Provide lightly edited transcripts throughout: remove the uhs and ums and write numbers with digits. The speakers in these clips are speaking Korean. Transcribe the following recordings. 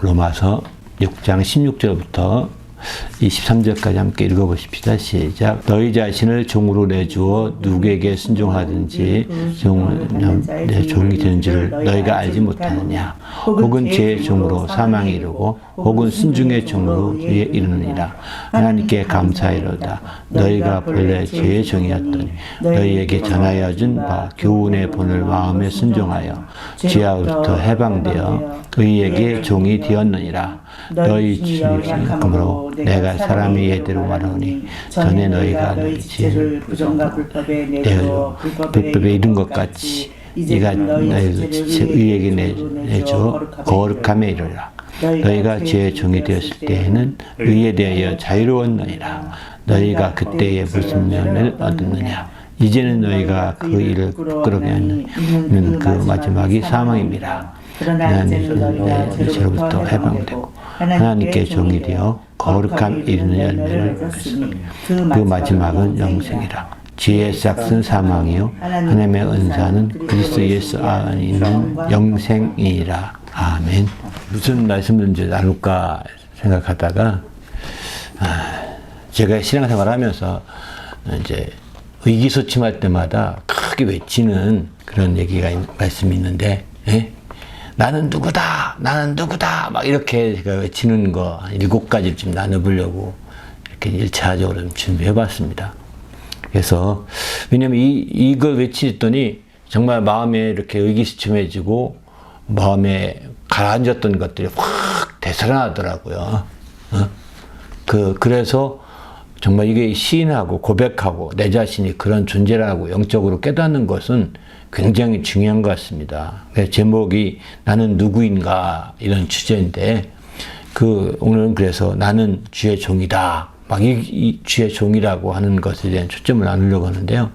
로마서 6장 16절부터 23절까지 함께 읽어보십시다. 시작. 너희 자신을 종으로 내주어 누구에게 순종하든지 내 종이 되는 줄을 너희가 알지 못하느냐. 혹은 죄의 종으로 사망에 이르고 혹은 순종의 종으로 의에 이르느니라. 하나님께 감사하리로다. 너희가 본래 죄의 종이었더니 너희에게 전하여 준 바 교훈의 본을 마음에 순종하여 죄악으로부터 해방되어 의에게 종이 되었느니라. 너희 주님의 생각으로 내가 사람이 예대로 말하오니 전에 너희가 너희 죄를 부정과 불법에 내주어 불법에 이른 것 같이 네가 너희 의에게 내주어 거룩함에 이르라. 너희가 죄의 종이 되었을 때에는 의에 대하여 자유로웠느니라. 너희가 그때에 무슨 면을 얻었느냐. 이제는 너희가 그 일을 부끄럽게 하는 그 마지막이 사망입니다. 그러나 이제는 죄로부터 해방되고 하나님께 종이 되어 거룩함 이르는 열매를 얻으시니 그 마지막은 영생이라. 죄의 싹은 사망이요 하나님의 은사는 그리스도 예수 안에 있는 영생이라. 아멘. 무슨 말씀을 이제 나눌까 생각하다가 제가 신앙생활을 하면서 이제 의기소침할 때마다 크게 외치는 그런 말씀이 있는데, 나는 누구다! 나는 누구다! 막 이렇게 제가 외치는 거 7가지를 좀 나눠보려고 이렇게 1차적으로 좀 준비해 봤습니다. 그래서, 왜냐면 이걸 외치더니 정말 마음에 이렇게 의기소침해지고 마음에 가라앉았던 것들이 확 되살아나더라고요. 그래서 정말 이게 시인하고 고백하고 내 자신이 그런 존재라고 영적으로 깨닫는 것은 굉장히 중요한 것 같습니다. 제목이 나는 누구인가 이런 주제인데 오늘은 그래서 나는 주의 종이다. 막 이 주의 종이라고 하는 것에 대한 초점을 나누려고 하는데요.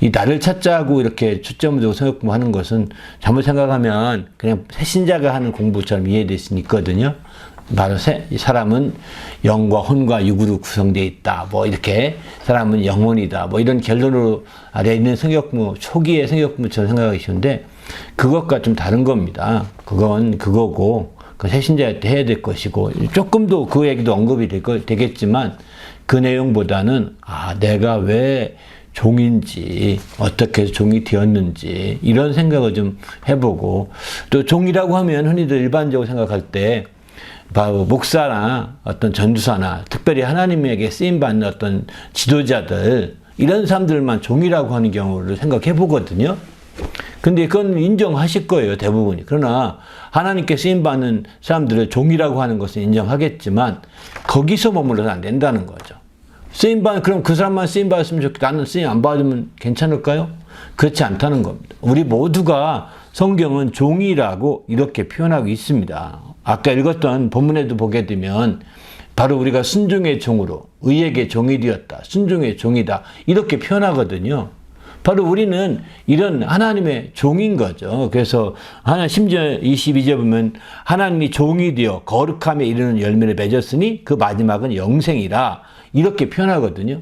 이 나를 찾자고 이렇게 초점을 두고 성경 공부하는 것은 잘못 생각하면 그냥 새신자가 하는 공부처럼 이해될 수 있거든요. 바로 사람은 영과 혼과 육으로 구성되어 있다. 뭐 이렇게 사람은 영혼이다. 뭐 이런 결론으로 아래 있는 성격부 초기의 성격부처럼 생각하기 쉬운데 그것과 좀 다른 겁니다. 그건 그거고 그 새신자일 때 해야 될 것이고 조금 더 그 얘기도 언급이 되겠지만 그 내용보다는 내가 왜 종인지 어떻게 종이 되었는지 이런 생각을 좀 해보고 또 종이라고 하면 흔히들 일반적으로 생각할 때 바로 목사나 어떤 전도사나 특별히 하나님에게 쓰임받는 어떤 지도자들 이런 사람들만 종이라고 하는 경우를 생각해 보거든요. 근데 그건 인정하실 거예요, 대부분이. 그러나 하나님께 쓰임받는 사람들을 종이라고 하는 것은 인정하겠지만 거기서 머물러서 안 된다는 거죠. 그럼 그 사람만 쓰임받았으면 좋겠다. 나는 쓰임 안 받으면 괜찮을까요? 그렇지 않다는 겁니다. 우리 모두가 성경은 종이라고 이렇게 표현하고 있습니다. 아까 읽었던 본문에도 보게 되면 바로 우리가 순종의 종으로 의에게 종이 되었다. 순종의 종이다. 이렇게 표현하거든요. 바로 우리는 이런 하나님의 종인 거죠. 그래서 심지어 22절 보면 하나님이 종이 되어 거룩함에 이르는 열매를 맺었으니 그 마지막은 영생이라 이렇게 표현하거든요.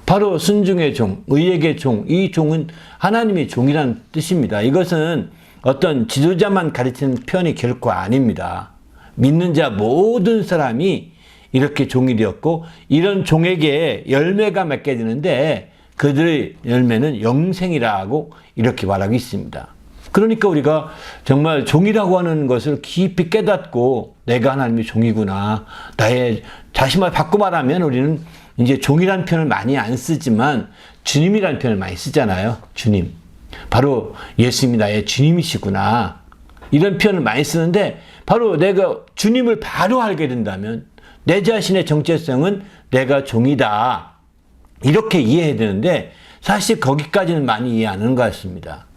바로 순종의 종, 의에게 종, 이 종은 하나님의 종이라는 뜻입니다. 이것은 어떤 지도자만 가르치는 표현이 결코 아닙니다. 믿는 자 모든 사람이 이렇게 종이 되었고 이런 종에게 열매가 맺게 되는데 그들의 열매는 영생이라고 이렇게 말하고 있습니다. 그러니까 우리가 정말 종이라고 하는 것을 깊이 깨닫고 내가 하나님의 종이구나. 나의 자신을 바꿔 말하면 우리는 이제 종이라는 표현을 많이 안 쓰지만 주님이라는 표현을 많이 쓰잖아요. 주님. 바로 예수님이 나의 주님이시구나. 이런 표현을 많이 쓰는데 바로 내가 주님을 바로 알게 된다면 내 자신의 정체성은 내가 종이다. 이렇게 이해해야 되는데 사실 거기까지는 많이 이해 안 하는 것 같습니다.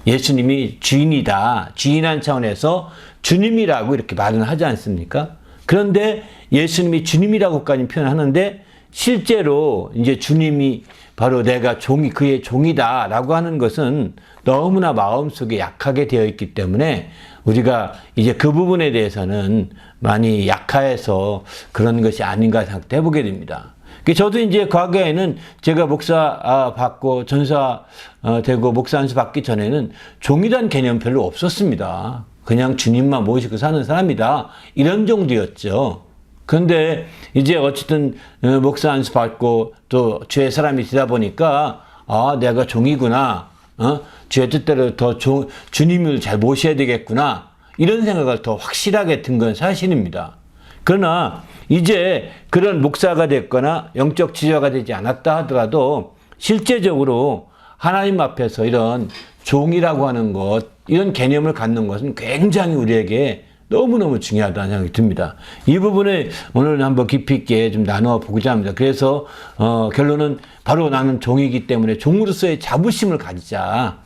예수님이 주인이다. 주인한 차원에서 주님이라고 이렇게 말은 하지 않습니까? 그런데 예수님이 주님이라고까지 표현하는데 실제로 이제 주님이 바로 내가 그의 종이다라고 하는 것은 너무나 마음속에 약하게 되어 있기 때문에 우리가 이제 그 부분에 대해서는 많이 약해서 그런 것이 아닌가 생각해 보게 됩니다. 저도 이제 과거에는 제가 목사 받고 전사 되고 목사 안수 받기 전에는 종이라는 개념 별로 없었습니다. 그냥 주님만 모시고 사는 사람이다. 이런 정도였죠. 그런데 이제 어쨌든 목사 안수 받고 또 주의 사람이 되다 보니까 내가 종이구나. 주의 뜻대로 더 주님을 잘 모셔야 되겠구나. 이런 생각을 더 확실하게 든 건 사실입니다. 그러나 이제 그런 목사가 됐거나 영적 지도자가 되지 않았다 하더라도 실제적으로 하나님 앞에서 이런 종이라고 하는 것, 이런 개념을 갖는 것은 굉장히 우리에게 너무너무 중요하다는 생각이 듭니다. 이 부분을 오늘 한번 깊이 있게 좀 나누어 보고자 합니다. 그래서 결론은 바로 나는 종이기 때문에 종으로서의 자부심을 가지자.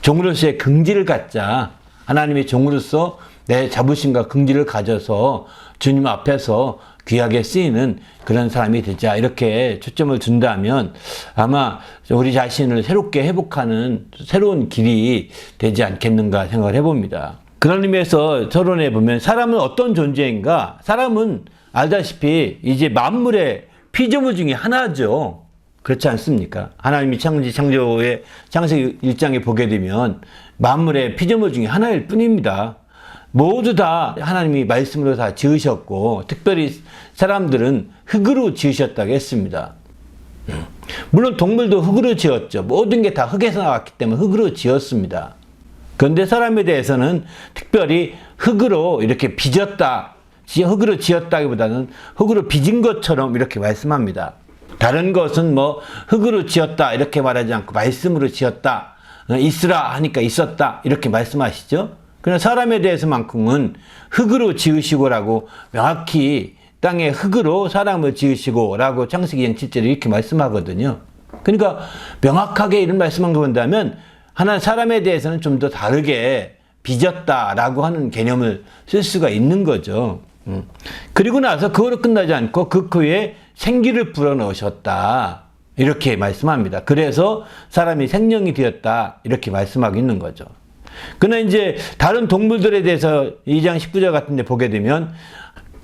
종으로서의 긍지를 갖자. 하나님의 종으로서 내 자부심과 긍지를 가져서 주님 앞에서 귀하게 쓰이는 그런 사람이 되자. 이렇게 초점을 둔다면 아마 우리 자신을 새롭게 회복하는 새로운 길이 되지 않겠는가 생각을 해봅니다. 그런 의미에서 서론에 보면 사람은 어떤 존재인가? 사람은 알다시피 이제 만물의 피조물 중에 하나죠. 그렇지 않습니까? 하나님이 창조의 창세기 1장에 보게 되면 만물의 피조물 중에 하나일 뿐입니다. 모두 다 하나님이 말씀으로 다 지으셨고 특별히 사람들은 흙으로 지으셨다고 했습니다. 물론 동물도 흙으로 지었죠. 모든 게 다 흙에서 나왔기 때문에 흙으로 지었습니다. 그런데 사람에 대해서는 특별히 흙으로 이렇게 빚었다. 흙으로 지었다기보다는 흙으로 빚은 것처럼 이렇게 말씀합니다. 다른 것은 뭐 흙으로 지었다 이렇게 말하지 않고 말씀으로 지었다. 있으라 하니까 있었다 이렇게 말씀하시죠. 그러나 사람에 대해서만큼은 흙으로 지으시고라고 명확히 땅에 흙으로 사람을 지으시고라고 창세기 7절에 이렇게 말씀하거든요. 그러니까 명확하게 이런 말씀만 본다면 하나 사람에 대해서는 좀 더 다르게 빚었다라고 하는 개념을 쓸 수가 있는 거죠. 그리고 나서 그거로 끝나지 않고 그 후에 생기를 불어넣으셨다. 이렇게 말씀합니다. 그래서 사람이 생명이 되었다. 이렇게 말씀하고 있는 거죠. 그러나 이제 다른 동물들에 대해서 2장 19절 같은 데 보게 되면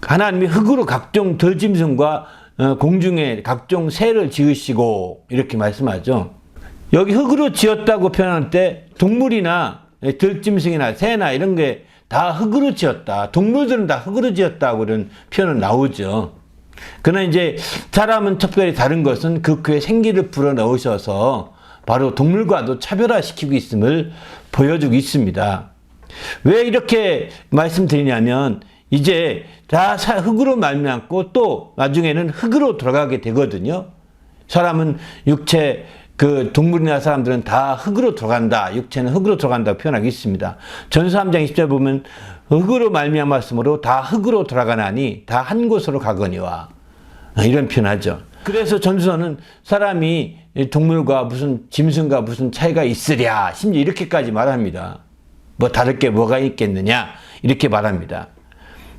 하나님이 흙으로 각종 들짐승과 공중에 각종 새를 지으시고 이렇게 말씀하죠. 여기 흙으로 지었다고 표현할 때 동물이나 들짐승이나 새나 이런 게 다 흙으로 지었다. 동물들은 다 흙으로 지었다고 그런 표현은 나오죠. 그러나 이제 사람은 특별히 다른 것은 그 후에 생기를 불어넣으셔서 바로 동물과도 차별화시키고 있음을 보여주고 있습니다. 왜 이렇게 말씀드리냐면 이제 다 흙으로 말미암고 또 나중에는 흙으로 돌아가게 되거든요. 사람은 육체 그 동물이나 사람들은 다 흙으로 들어간다. 육체는 흙으로 들어간다고 표현하고 있습니다. 전서 3장 20절 보면 흙으로 말미암았으므로 다 흙으로 돌아가나니 다 한 곳으로 가거니와 이런 표현하죠. 그래서 전서는 사람이 동물과 무슨 짐승과 무슨 차이가 있으랴 심지어 이렇게까지 말합니다. 뭐 다를 게 뭐가 있겠느냐 이렇게 말합니다.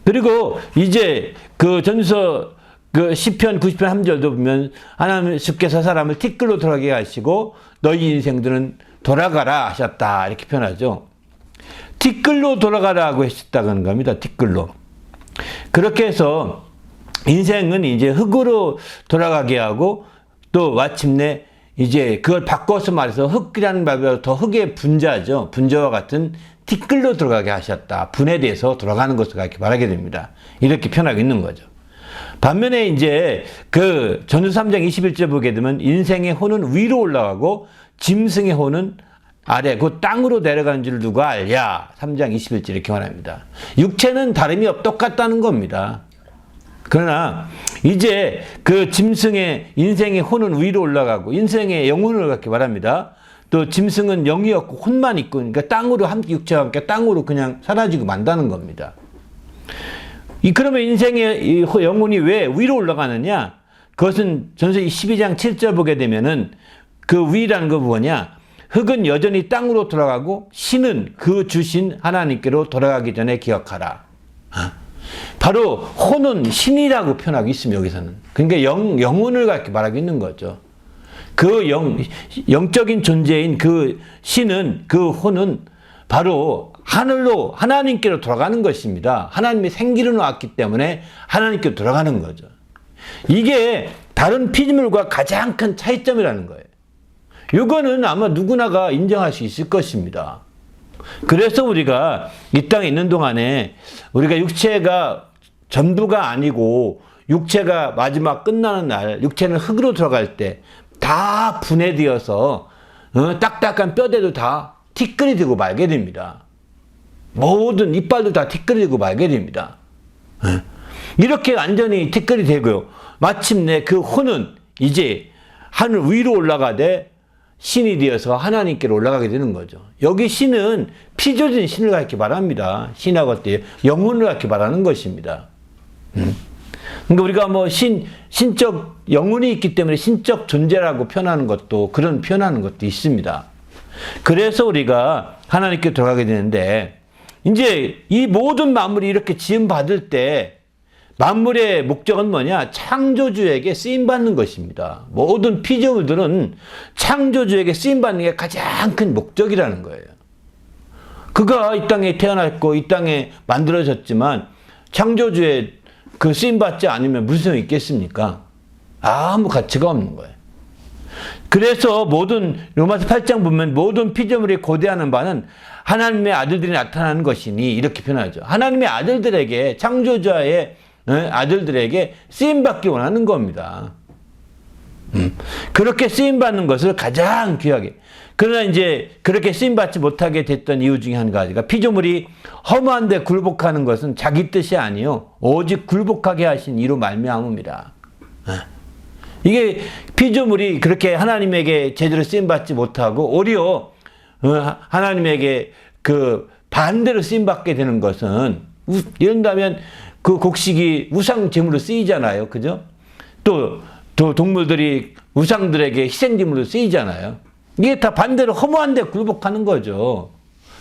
그리고 이제 그 전서 그 시편 90편 3절도 보면 하나님 주께서 사람을 티끌로 돌아가게 하시고 너희 인생들은 돌아가라 하셨다 이렇게 표현하죠. 티끌로 돌아가라고 하셨다는 겁니다. 티끌로. 그렇게 해서 인생은 이제 흙으로 돌아가게 하고 또 마침내 이제 그걸 바꿔서 말해서 흙이라는 말보다 더 흙의 분자죠. 분자와 같은 티끌로 들어가게 하셨다. 분해돼서 돌아가는 것을 이렇게 말하게 됩니다. 이렇게 표현하고 있는 거죠. 반면에 이제 그 전서 3장 21절 보게 되면 인생의 혼은 위로 올라가고 짐승의 혼은 아래 그 땅으로 내려가는 줄 누가 알랴. 3장 21절 이렇게 말합니다. 육체는 다름이 똑같다는 겁니다. 그러나 이제 그 짐승의 인생의 혼은 위로 올라가고 인생의 영혼을 그렇게 말합니다. 또 짐승은 영이 없고 혼만 있고 그러니까 땅으로 함께 육체와 함께 땅으로 그냥 사라지고 만다는 겁니다. 그러면 인생의 영혼이 왜 위로 올라가느냐? 그것은 전서 12장 7절 보게 되면은 그 위라는 거 뭐냐? 흙은 여전히 땅으로 돌아가고 신은 그 주신 하나님께로 돌아가기 전에 기억하라. 바로 혼은 신이라고 표현하고 있습니다. 여기서는. 그러니까 영혼을 갖게 말하고 있는 거죠. 그 영적인 존재인 그 신은 그 혼은 바로 하늘로 하나님께로 돌아가는 것입니다. 하나님이 생기를 놓았기 때문에 하나님께로 돌아가는 거죠. 이게 다른 피조물과 가장 큰 차이점이라는 거예요. 이거는 아마 누구나가 인정할 수 있을 것입니다. 그래서 우리가 이 땅에 있는 동안에 우리가 육체가 전부가 아니고 육체가 마지막 끝나는 날 육체는 흙으로 들어갈 때 다 분해되어서 딱딱한 뼈대도 다 티끌이 되고 말게 됩니다. 모든 이빨도 다 티끌이 되고 말게 됩니다. 이렇게 완전히 티끌이 되고요. 마침내 그 혼은 이제 하늘 위로 올라가되 신이 되어서 하나님께로 올라가게 되는 거죠. 여기 신은 피조진 신을 갖게 말합니다. 신하고 어때요? 영혼을 갖게 말하는 것입니다. 그러니까 우리가 뭐 신적 영혼이 있기 때문에 신적 존재라고 표현하는 것도 그런 표현하는 것도 있습니다. 그래서 우리가 하나님께 들어가게 되는데 이제 이 모든 만물이 이렇게 지음 받을 때 만물의 목적은 뭐냐? 창조주에게 쓰임받는 것입니다. 모든 피조물들은 창조주에게 쓰임받는 게 가장 큰 목적이라는 거예요. 그가 이 땅에 태어났고 이 땅에 만들어졌지만 창조주의 그 쓰임받지 않으면 무슨 소용이 있겠습니까? 아무 가치가 없는 거예요. 그래서 모든 로마서 8장 보면 모든 피조물이 고대하는 바는 하나님의 아들들이 나타나는 것이니 이렇게 표현하죠. 하나님의 아들들에게 창조주의 아들들에게 쓰임받기 원하는 겁니다. 그렇게 쓰임받는 것을 가장 귀하게. 그러나 이제 그렇게 쓰임받지 못하게 됐던 이유 중에 한 가지가 피조물이 허무한데 굴복하는 것은 자기 뜻이 아니요 오직 굴복하게 하신 이로 말미암음이라. 이게 피조물이 그렇게 하나님에게 제대로 쓰임받지 못하고 오히려 하나님에게 그 반대로 쓰임받게 되는 것은 이런다면 그 곡식이 우상 제물로 쓰이잖아요. 그죠? 또 동물들이 우상들에게 희생제물로 쓰이잖아요. 이게 다 반대로 허무한데 굴복하는 거죠.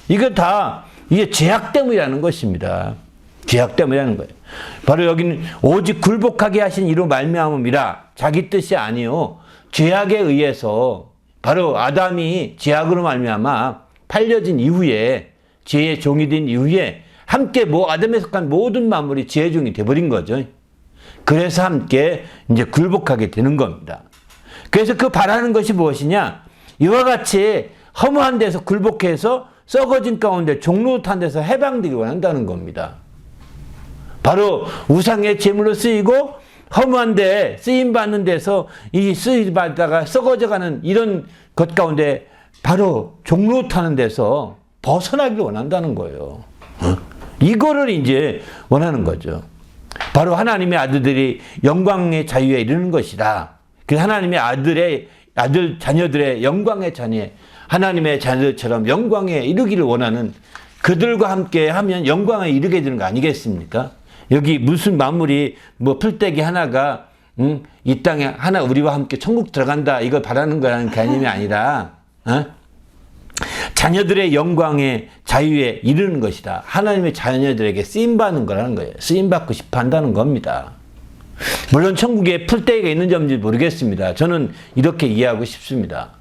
이게 다 이게 죄악 때문이라는 것입니다. 죄악 때문이라는 거예요. 바로 여기는 오직 굴복하게 하신 이로 말미암음이라 자기 뜻이 아니요 죄악에 의해서 바로 아담이 죄악으로 말미암아 팔려진 이후에 죄의 종이 된 이후에 함께 아담에 속한 모든 만물이 죄의 종이 돼버린 거죠. 그래서 함께 이제 굴복하게 되는 겁니다. 그래서 그 바라는 것이 무엇이냐? 이와 같이 허무한 데서 굴복해서 썩어진 가운데 종로탄 데서 해방되기 원한다는 겁니다. 바로 우상의 제물로 쓰이고 허무한 데 쓰임받는 데서 이 쓰임받다가 썩어져가는 이런 것 가운데 바로 종로타는 데서 벗어나기를 원한다는 거예요. 이거를 이제 원하는 거죠. 바로 하나님의 아들들이 영광의 자유에 이르는 것이다. 그 하나님의 아들 자녀들의 영광의 자녀, 하나님의 자녀들처럼 영광에 이르기를 원하는 그들과 함께 하면 영광에 이르게 되는 거 아니겠습니까? 여기 무슨 만물이 풀떼기 하나가 이 땅에 하나 우리와 함께 천국 들어간다 이걸 바라는 거라는 개념이 아니라 자녀들의 영광의 자유에 이르는 것이다. 하나님의 자녀들에게 쓰임받는 거라는 거예요. 쓰임받고 싶어 한다는 겁니다. 물론 천국에 풀떼기가 있는 점인지 모르겠습니다. 저는 이렇게 이해하고 싶습니다.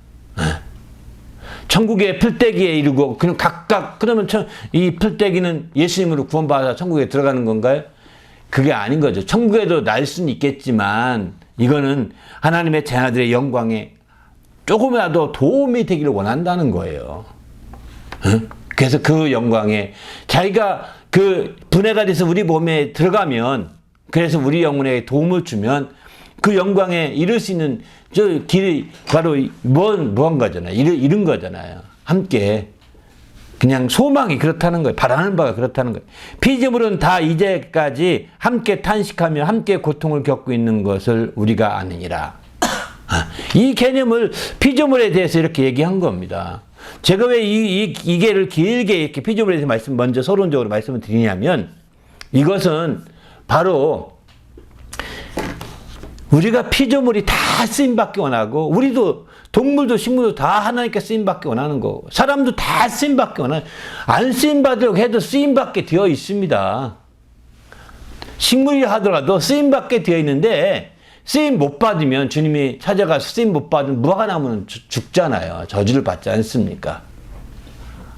천국에 풀떼기에 이르고 그럼 각각 그러면 이 풀떼기는 예수님으로 구원받아 천국에 들어가는 건가요? 그게 아닌 거죠. 천국에도 날 수는 있겠지만 이거는 하나님의 자녀들의 영광에 조금이라도 도움이 되기를 원한다는 거예요. 그래서 그 영광에 자기가 그 분해가 돼서 우리 몸에 들어가면 그래서 우리 영혼에 도움을 주면 그 영광에 이룰 수 있는 저 길이 바로 무한 거잖아요. 이룬 거잖아요. 함께. 그냥 소망이 그렇다는 거예요. 바라는 바가 그렇다는 거예요. 피조물은 다 이제까지 함께 탄식하며 함께 고통을 겪고 있는 것을 우리가 아느니라. 이 개념을 피조물에 대해서 이렇게 얘기한 겁니다. 제가 왜 이 개를 길게 이렇게 피조물에 대해서 먼저 서론적으로 말씀을 드리냐면 이것은 바로 우리가 피조물이 다 쓰임받기 원하고 우리도 동물도 식물도 다 하나님께 쓰임받기 원하는 거고 사람도 다 쓰임받기 원하는 안 쓰임받으려고 해도 쓰임받게 되어 있습니다. 식물이 하더라도 쓰임받게 되어 있는데 쓰임 못 받으면 주님이 찾아가서 쓰임 못 받으면 무화과나무는 죽잖아요. 저주를 받지 않습니까?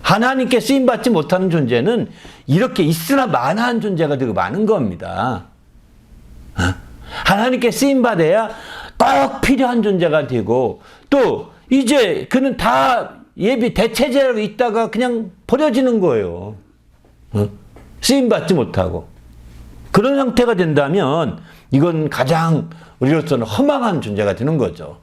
하나님께 쓰임 받지 못하는 존재는 이렇게 있으나 마나한 존재가 되고 많은 겁니다. 하나님께 쓰임 받아야 꼭 필요한 존재가 되고 또 이제 그는 다 예비 대체제로 있다가 그냥 버려지는 거예요. 쓰임받지 못하고. 그런 상태가 된다면 이건 가장 우리로서는 허망한 존재가 되는 거죠.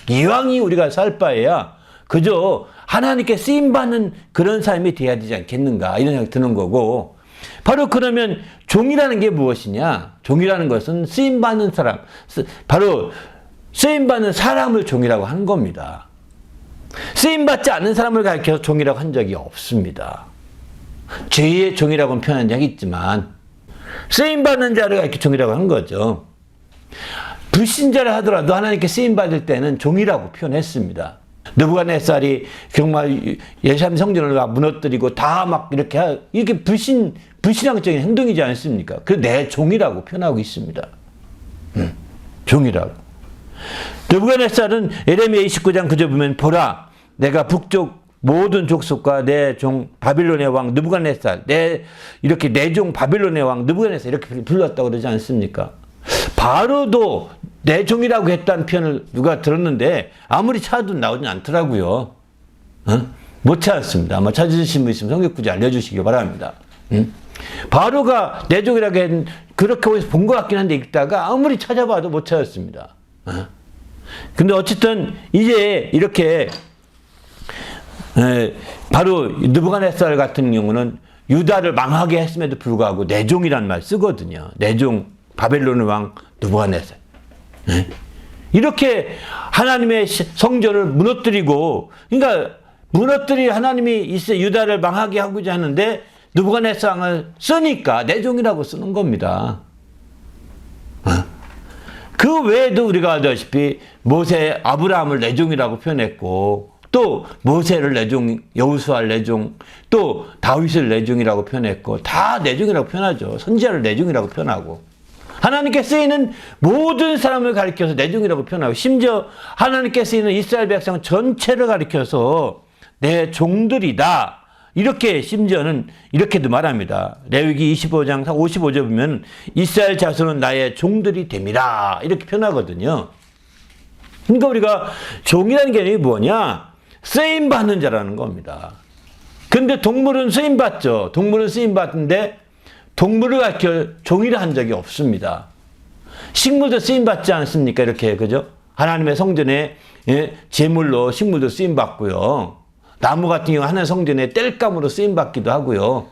이왕이 우리가 살 바에야 그저 하나님께 쓰임받는 그런 삶이 돼야 되지 않겠는가 이런 생각이 드는 거고, 바로 그러면 종이라는 게 무엇이냐? 종이라는 것은 쓰임받는 사람, 바로 쓰임받는 사람을 종이라고 하는 겁니다. 쓰임받지 않는 사람을 가리켜서 종이라고 한 적이 없습니다. 죄의 종이라고는 표현한 적이 있지만 쓰임받는 자를 가리켜 종이라고 한 거죠. 불신자를 하더라도 하나님께 쓰임받을 때는 종이라고 표현했습니다. 느부갓네살이 정말 예루살렘 성전을 무너뜨리고 다 막 이렇게 불신앙적인 행동이지 않습니까? 그 내 종이라고 표현하고 있습니다. 종이라고. 느부갓네살은 예레미야 29장 9절 보면 보라 내가 북쪽 모든 족속과 내 종 바빌론의 왕 느부갓네살 이렇게 내 종 바빌론의 왕 느부갓네살 이렇게 불렀다고 그러지 않습니까? 바로도 내 종이라고 했다는 표현을 누가 들었는데 아무리 찾아도 나오진 않더라고요. 못 찾았습니다. 아마 찾으신 분 있으면 성경 구절 알려주시기 바랍니다. 바로가 내 종이라고 그렇게 어디서 본 것 같긴 한데 읽다가 아무리 찾아봐도 못 찾았습니다. 근데 어쨌든 이제 이렇게 바로 느부갓네살 같은 경우는 유다를 망하게 했음에도 불구하고 내 종이라는 말 쓰거든요. 내 종 바벨론의 왕 느부갓네살. 이렇게 하나님의 성전을 무너뜨리고, 그러니까 무너뜨릴 하나님이 있어 유다를 망하게 하고자 하는데 느부갓네살을 쓰니까 내 종이라고 쓰는 겁니다. 그 외에도 우리가 알다시피 모세 아브라함을 내 종이라고 표현했고, 또 모세를 내 종, 여호수아를 내 종, 또 다윗을 내 종이라고 표현했고, 다 내 종이라고 표현하죠. 선지자를 내 종이라고 표현하고, 하나님께 쓰이는 모든 사람을 가리켜서 내 종이라고 표현하고, 심지어 하나님께 쓰이는 이스라엘 백성 전체를 가리켜서 내 종들이다. 이렇게 심지어는 이렇게도 말합니다. 레위기 25장 55절 보면 이스라엘 자손은 나의 종들이 됨이라 이렇게 표현하거든요. 그러니까 우리가 종이라는 개념이 뭐냐? 쓰임받는 자라는 겁니다. 근데 동물은 쓰임받죠. 동물은 쓰임받는데 동물을 가리켜 종이라 한 적이 없습니다. 식물도 쓰임받지 않습니까? 이렇게, 그죠? 하나님의 성전에 제물로 식물도 쓰임받고요. 나무 같은 경우 하나님 성전에 땔감으로 쓰임받기도 하고요.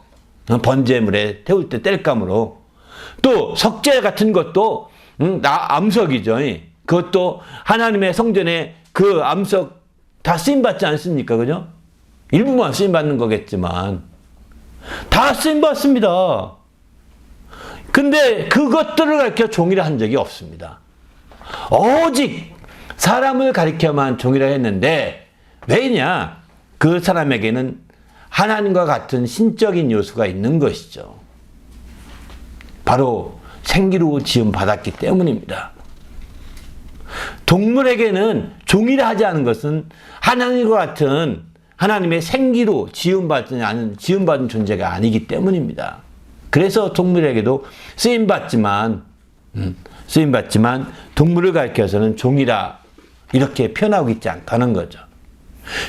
번제물에 태울 때 땔감으로. 또 석재 같은 것도 암석이죠. 그것도 하나님의 성전에 그 암석 다 쓰임받지 않습니까? 그죠? 일부만 쓰임받는 거겠지만 다 쓰임받습니다. 근데 그것들을 가리켜 종이라 한 적이 없습니다. 오직 사람을 가리켜만 종이라 했는데, 왜냐? 그 사람에게는 하나님과 같은 신적인 요소가 있는 것이죠. 바로 생기로 지음 받았기 때문입니다. 동물에게는 종이라 하지 않은 것은 하나님과 같은 하나님의 생기로 지음받은 존재가 아니기 때문입니다. 그래서 동물에게도 쓰임받지만 동물을 가리켜서는 종이라 이렇게 표현하고 있지 않다는 거죠.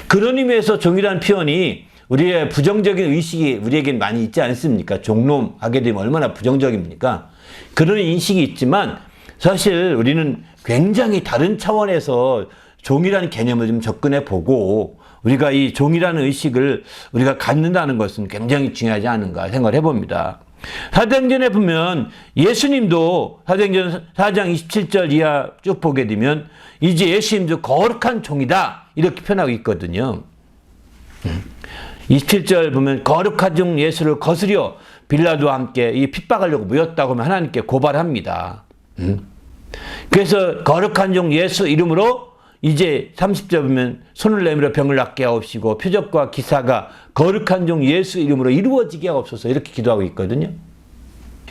그런 의미에서 종이라는 표현이 우리의 부정적인 의식이 우리에겐 많이 있지 않습니까? 종놈 하게 되면 얼마나 부정적입니까? 그런 인식이 있지만 사실 우리는 굉장히 다른 차원에서 종이라는 개념을 좀 접근해 보고 우리가 이 종이라는 의식을 우리가 갖는다는 것은 굉장히 중요하지 않은가 생각을 해봅니다. 사도행전에 보면 예수님도 사도행전 4장 27절 이하 쭉 보게 되면 이제 예수님도 거룩한 종이다 이렇게 표현하고 있거든요. 27절 보면 거룩한 종 예수를 거스려 빌라도와 함께 이 핍박하려고 모였다고 하면 하나님께 고발합니다. 그래서 거룩한 종 예수 이름으로 이제 30절 보면 손을 내밀어 병을 낫게 하옵시고 표적과 기사가 거룩한 종 예수 이름으로 이루어지게 하옵소서 이렇게 기도하고 있거든요.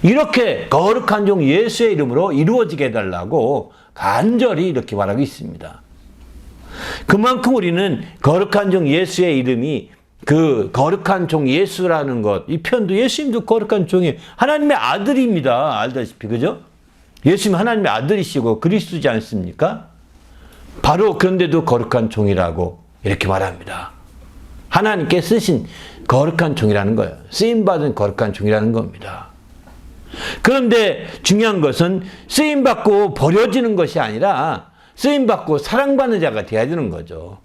이렇게 거룩한 종 예수의 이름으로 이루어지게 해달라고 간절히 이렇게 말하고 있습니다. 그만큼 우리는 거룩한 종 예수의 이름이 그 거룩한 종 예수라는 것, 이 표현도 예수님도 거룩한 종이 하나님의 아들입니다. 알다시피 그죠? 예수님 하나님의 아들이시고 그리스도지 않습니까? 바로 그런데도 거룩한 종이라고 이렇게 말합니다. 하나님께 쓰신 거룩한 종이라는 거예요. 쓰임받은 거룩한 종이라는 겁니다. 그런데 중요한 것은 쓰임받고 버려지는 것이 아니라 쓰임받고 사랑받는 자가 되어야 되는 거죠.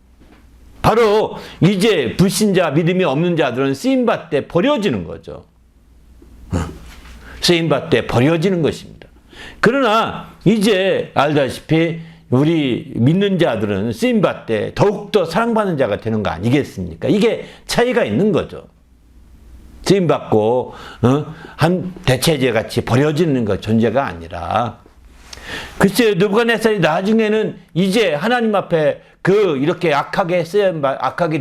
바로 이제 불신자, 믿음이 없는 자들은 쓰임받되 버려지는 거죠. 쓰임받되 버려지는 것입니다. 그러나 이제 알다시피 우리 믿는 자들은 쓰임받되 더욱더 사랑받는 자가 되는 거 아니겠습니까? 이게 차이가 있는 거죠. 쓰임받고 한 대체제 같이 버려지는 것 존재가 아니라, 글쎄요, 느부갓네살이 나중에는 이제 하나님 앞에 이렇게 악하게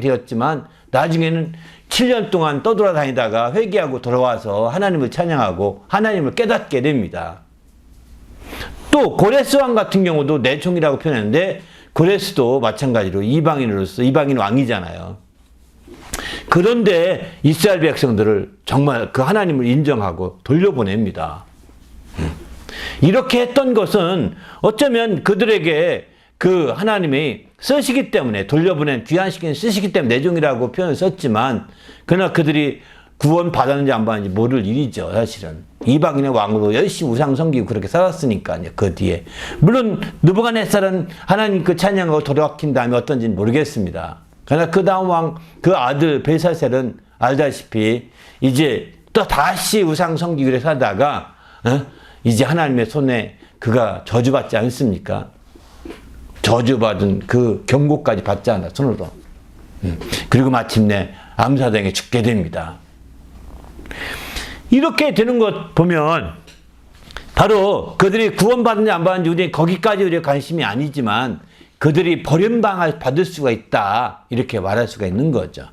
되었지만 나중에는 7년 동안 떠돌아다니다가 회개하고 돌아와서 하나님을 찬양하고 하나님을 깨닫게 됩니다. 또 고레스 왕 같은 경우도 내 종이라고 표현했는데, 고레스도 마찬가지로 이방인으로서, 이방인 왕이잖아요. 그런데 이스라엘 백성들을 정말 그 하나님을 인정하고 돌려보냅니다. 이렇게 했던 것은 어쩌면 그들에게 그 하나님이 쓰시기 때문에, 돌려보낸 귀환시킨 쓰시기 때문에 내 종이라고 표현을 썼지만, 그러나 그들이 구원 받았는지 안 받았는지 모를 일이죠. 사실은 이방인의 왕으로 열심히 우상 섬기고 그렇게 살았으니까요. 그 뒤에 물론 느부갓네살은 하나님 그 찬양하고 돌아킨 다음에 어떤지는 모르겠습니다. 그러나 그 다음 왕, 그 아들 벨사셀은 알다시피 이제 또 다시 우상 섬기기를 하다가 이제 하나님의 손에 그가 저주받지 않습니까? 저주받은 그 경고까지 받지 않아, 손으로. 그리고 마침내 암사당에 죽게 됩니다. 이렇게 되는 것 보면 바로 그들이 구원받는지 안 받는지 우리 거기까지 우리의 관심이 아니지만 그들이 버림당을 받을 수가 있다, 이렇게 말할 수가 있는 거죠.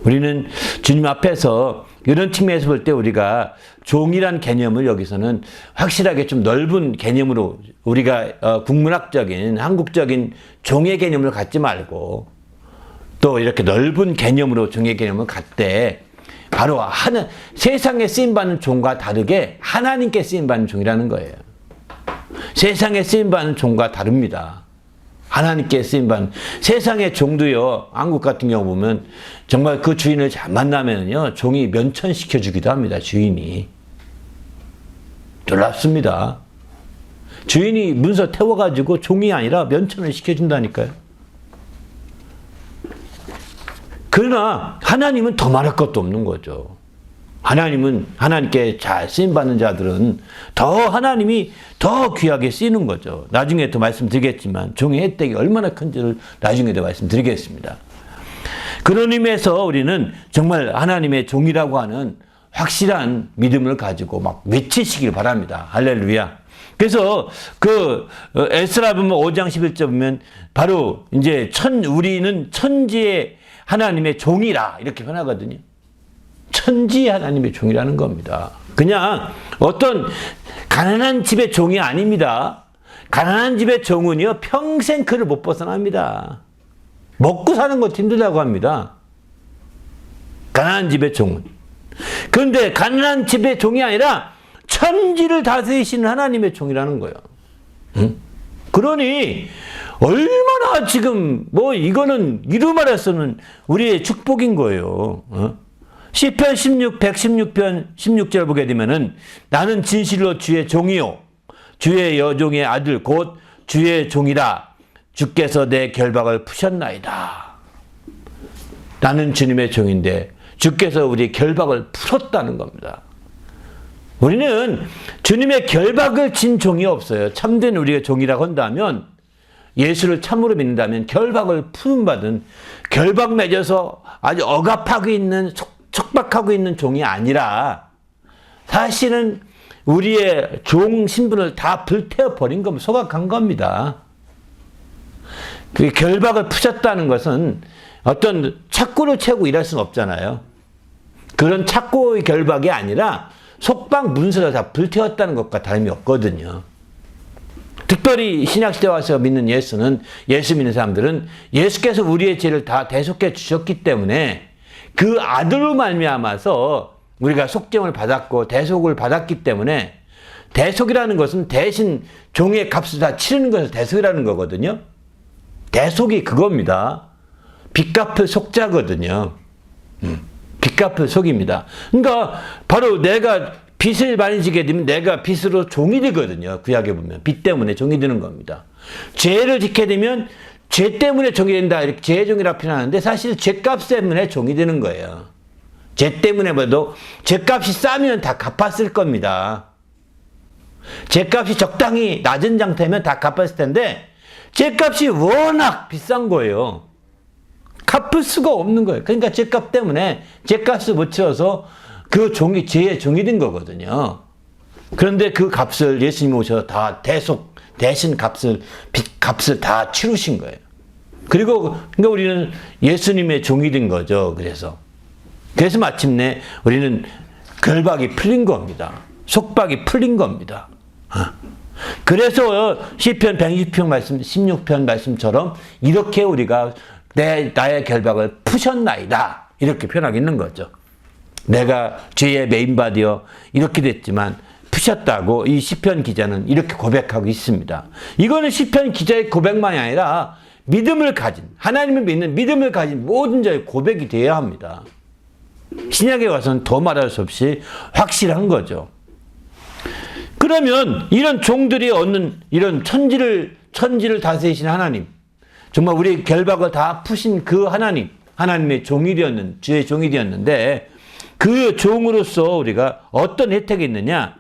우리는 주님 앞에서 이런 측면에서 볼 때 우리가 종이란 개념을 여기서는 확실하게 좀 넓은 개념으로, 우리가 국문학적인 한국적인 종의 개념을 갖지 말고 또 이렇게 넓은 개념으로 종의 개념을 갖되, 바로 세상에 쓰임받는 종과 다르게 하나님께 쓰임받는 종이라는 거예요. 세상에 쓰임받는 종과 다릅니다. 하나님께 쓰임받는, 세상의 종도요, 한국 같은 경우 보면 정말 그 주인을 잘 만나면요, 종이 면천시켜주기도 합니다. 주인이. 놀랍습니다. 주인이 문서 태워가지고 종이 아니라 면천을 시켜준다니까요. 그러나 하나님은 더 말할 것도 없는 거죠. 하나님은, 하나님께 잘 쓰임받는 자들은 하나님이 더 귀하게 쓰이는 거죠. 나중에 또 말씀드리겠지만 종의 혜택이 얼마나 큰지를 나중에도 말씀드리겠습니다. 그런 의미에서 우리는 정말 하나님의 종이라고 하는 확실한 믿음을 가지고 막 외치시길 바랍니다. 할렐루야. 그래서 에스라 보면 5장 11절 보면 바로 이제 우리는 천지의 하나님의 종이라 이렇게 표현하거든요. 천지 하나님의 종이라는 겁니다. 그냥 어떤 가난한 집의 종이 아닙니다. 가난한 집의 종은요, 평생 그를 못 벗어납니다. 먹고 사는 것도 힘들다고 합니다. 가난한 집의 종은. 그런데 가난한 집의 종이 아니라 천지를 다스리시는 하나님의 종이라는 거예요. 응? 그러니 얼마나 지금 이거는 이루 말해서는 우리의 축복인 거예요. 시편 116편 16절 보게 되면은 나는 진실로 주의 종이요 주의 여종의 아들 곧 주의 종이라 주께서 내 결박을 푸셨나이다. 나는 주님의 종인데 주께서 우리 결박을 풀었다는 겁니다. 우리는 주님의 결박을 진 종이 없어요. 참된 우리의 종이라고 한다면, 예수를 참으로 믿는다면 결박을 푸는받은, 결박 맺어서 아주 억압하고 있는, 척박하고 있는 종이 아니라 사실은 우리의 종 신분을 다 불태워버린 겁니다. 소각한 겁니다. 그 결박을 푸셨다는 것은 어떤 착고를 채우고 일할 수는 없잖아요. 그런 착고의 결박이 아니라 속박 문서를 다 불태웠다는 것과 다름이 없거든요. 특별히 신약시대 와서 믿는 예수는, 예수 믿는 사람들은 예수께서 우리의 죄를 다 대속해 주셨기 때문에 그 아들로 말미암아서 우리가 속죄를 받았고 대속을 받았기 때문에, 대속이라는 것은 대신 종의 값을 다 치르는 것을 대속이라는 거거든요. 대속이 그겁니다. 빚 갚을 속자거든요. 빚 갚을 속입니다. 그러니까 바로 내가 빚을 많이 지게 되면 내가 빚으로 종이 되거든요. 구약에 보면 빚 때문에 종이 되는 겁니다. 죄를 짓게 되면 죄 때문에 종이 된다, 이렇게 죄의 종이라고 표현하는데 사실 죄값 때문에 종이 되는 거예요. 죄 때문에 봐도 죄값이 싸면 다 갚았을 겁니다. 죄값이 적당히 낮은 상태면 다 갚았을 텐데 죄값이 워낙 비싼 거예요. 갚을 수가 없는 거예요. 그러니까 죄값 때문에 죄값을 못 채워서 그 종이 죄의 종이 된 거거든요. 그런데 그 값을 예수님이 오셔서 다 대신 빚값을 다 치르신 거예요. 그러니까 우리는 예수님의 종이 된 거죠. 그래서 마침내 우리는 결박이 풀린 겁니다. 속박이 풀린 겁니다. 그래서 시편 120편 말씀, 16편 말씀처럼 이렇게 우리가 나의 결박을 푸셨나이다, 이렇게 표현하고 있는 거죠. 내가 죄에 메인받여 이렇게 됐지만 푸셨다고 이 시편 기자는 이렇게 고백하고 있습니다. 이거는 시편 기자의 고백만이 아니라 믿음을 가진, 하나님을 믿는 믿음을 가진 모든 자의 고백이 되어야 합니다. 신약에 와서는 더 말할 수 없이 확실한 거죠. 그러면 이런 종들이 얻는 이런 천지를 다스리신 하나님, 정말 우리 결박을 다 푸신 그 하나님의 종이 되었는, 주의 종이 되었는데 그 종으로서 우리가 어떤 혜택이 있느냐?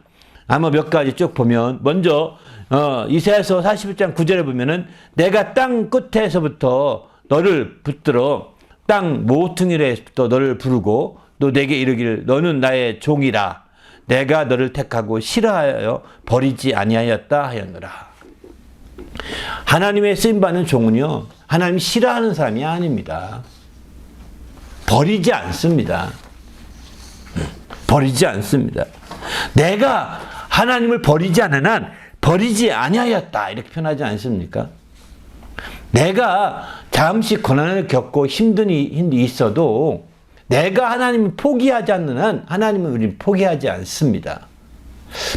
아마 몇 가지 쭉 보면, 먼저 이사야서 41장 9절에 보면은 내가 땅 끝에서부터 너를 붙들어 땅 모퉁이에서부터 너를 부르고 또 내게 이르기를 너는 나의 종이라, 내가 너를 택하고 싫어하여 버리지 아니하였다 하였노라. 하나님의 쓰임받는 종은요, 하나님이 싫어하는 사람이 아닙니다. 버리지 않습니다. 버리지 않습니다. 내가 하나님을 버리지 않은 한 버리지 아니하였다, 이렇게 표현하지 않습니까? 내가 잠시 고난을 겪고 힘이 있어도 내가 하나님을 포기하지 않는 한 하나님은 우리를 포기하지 않습니다.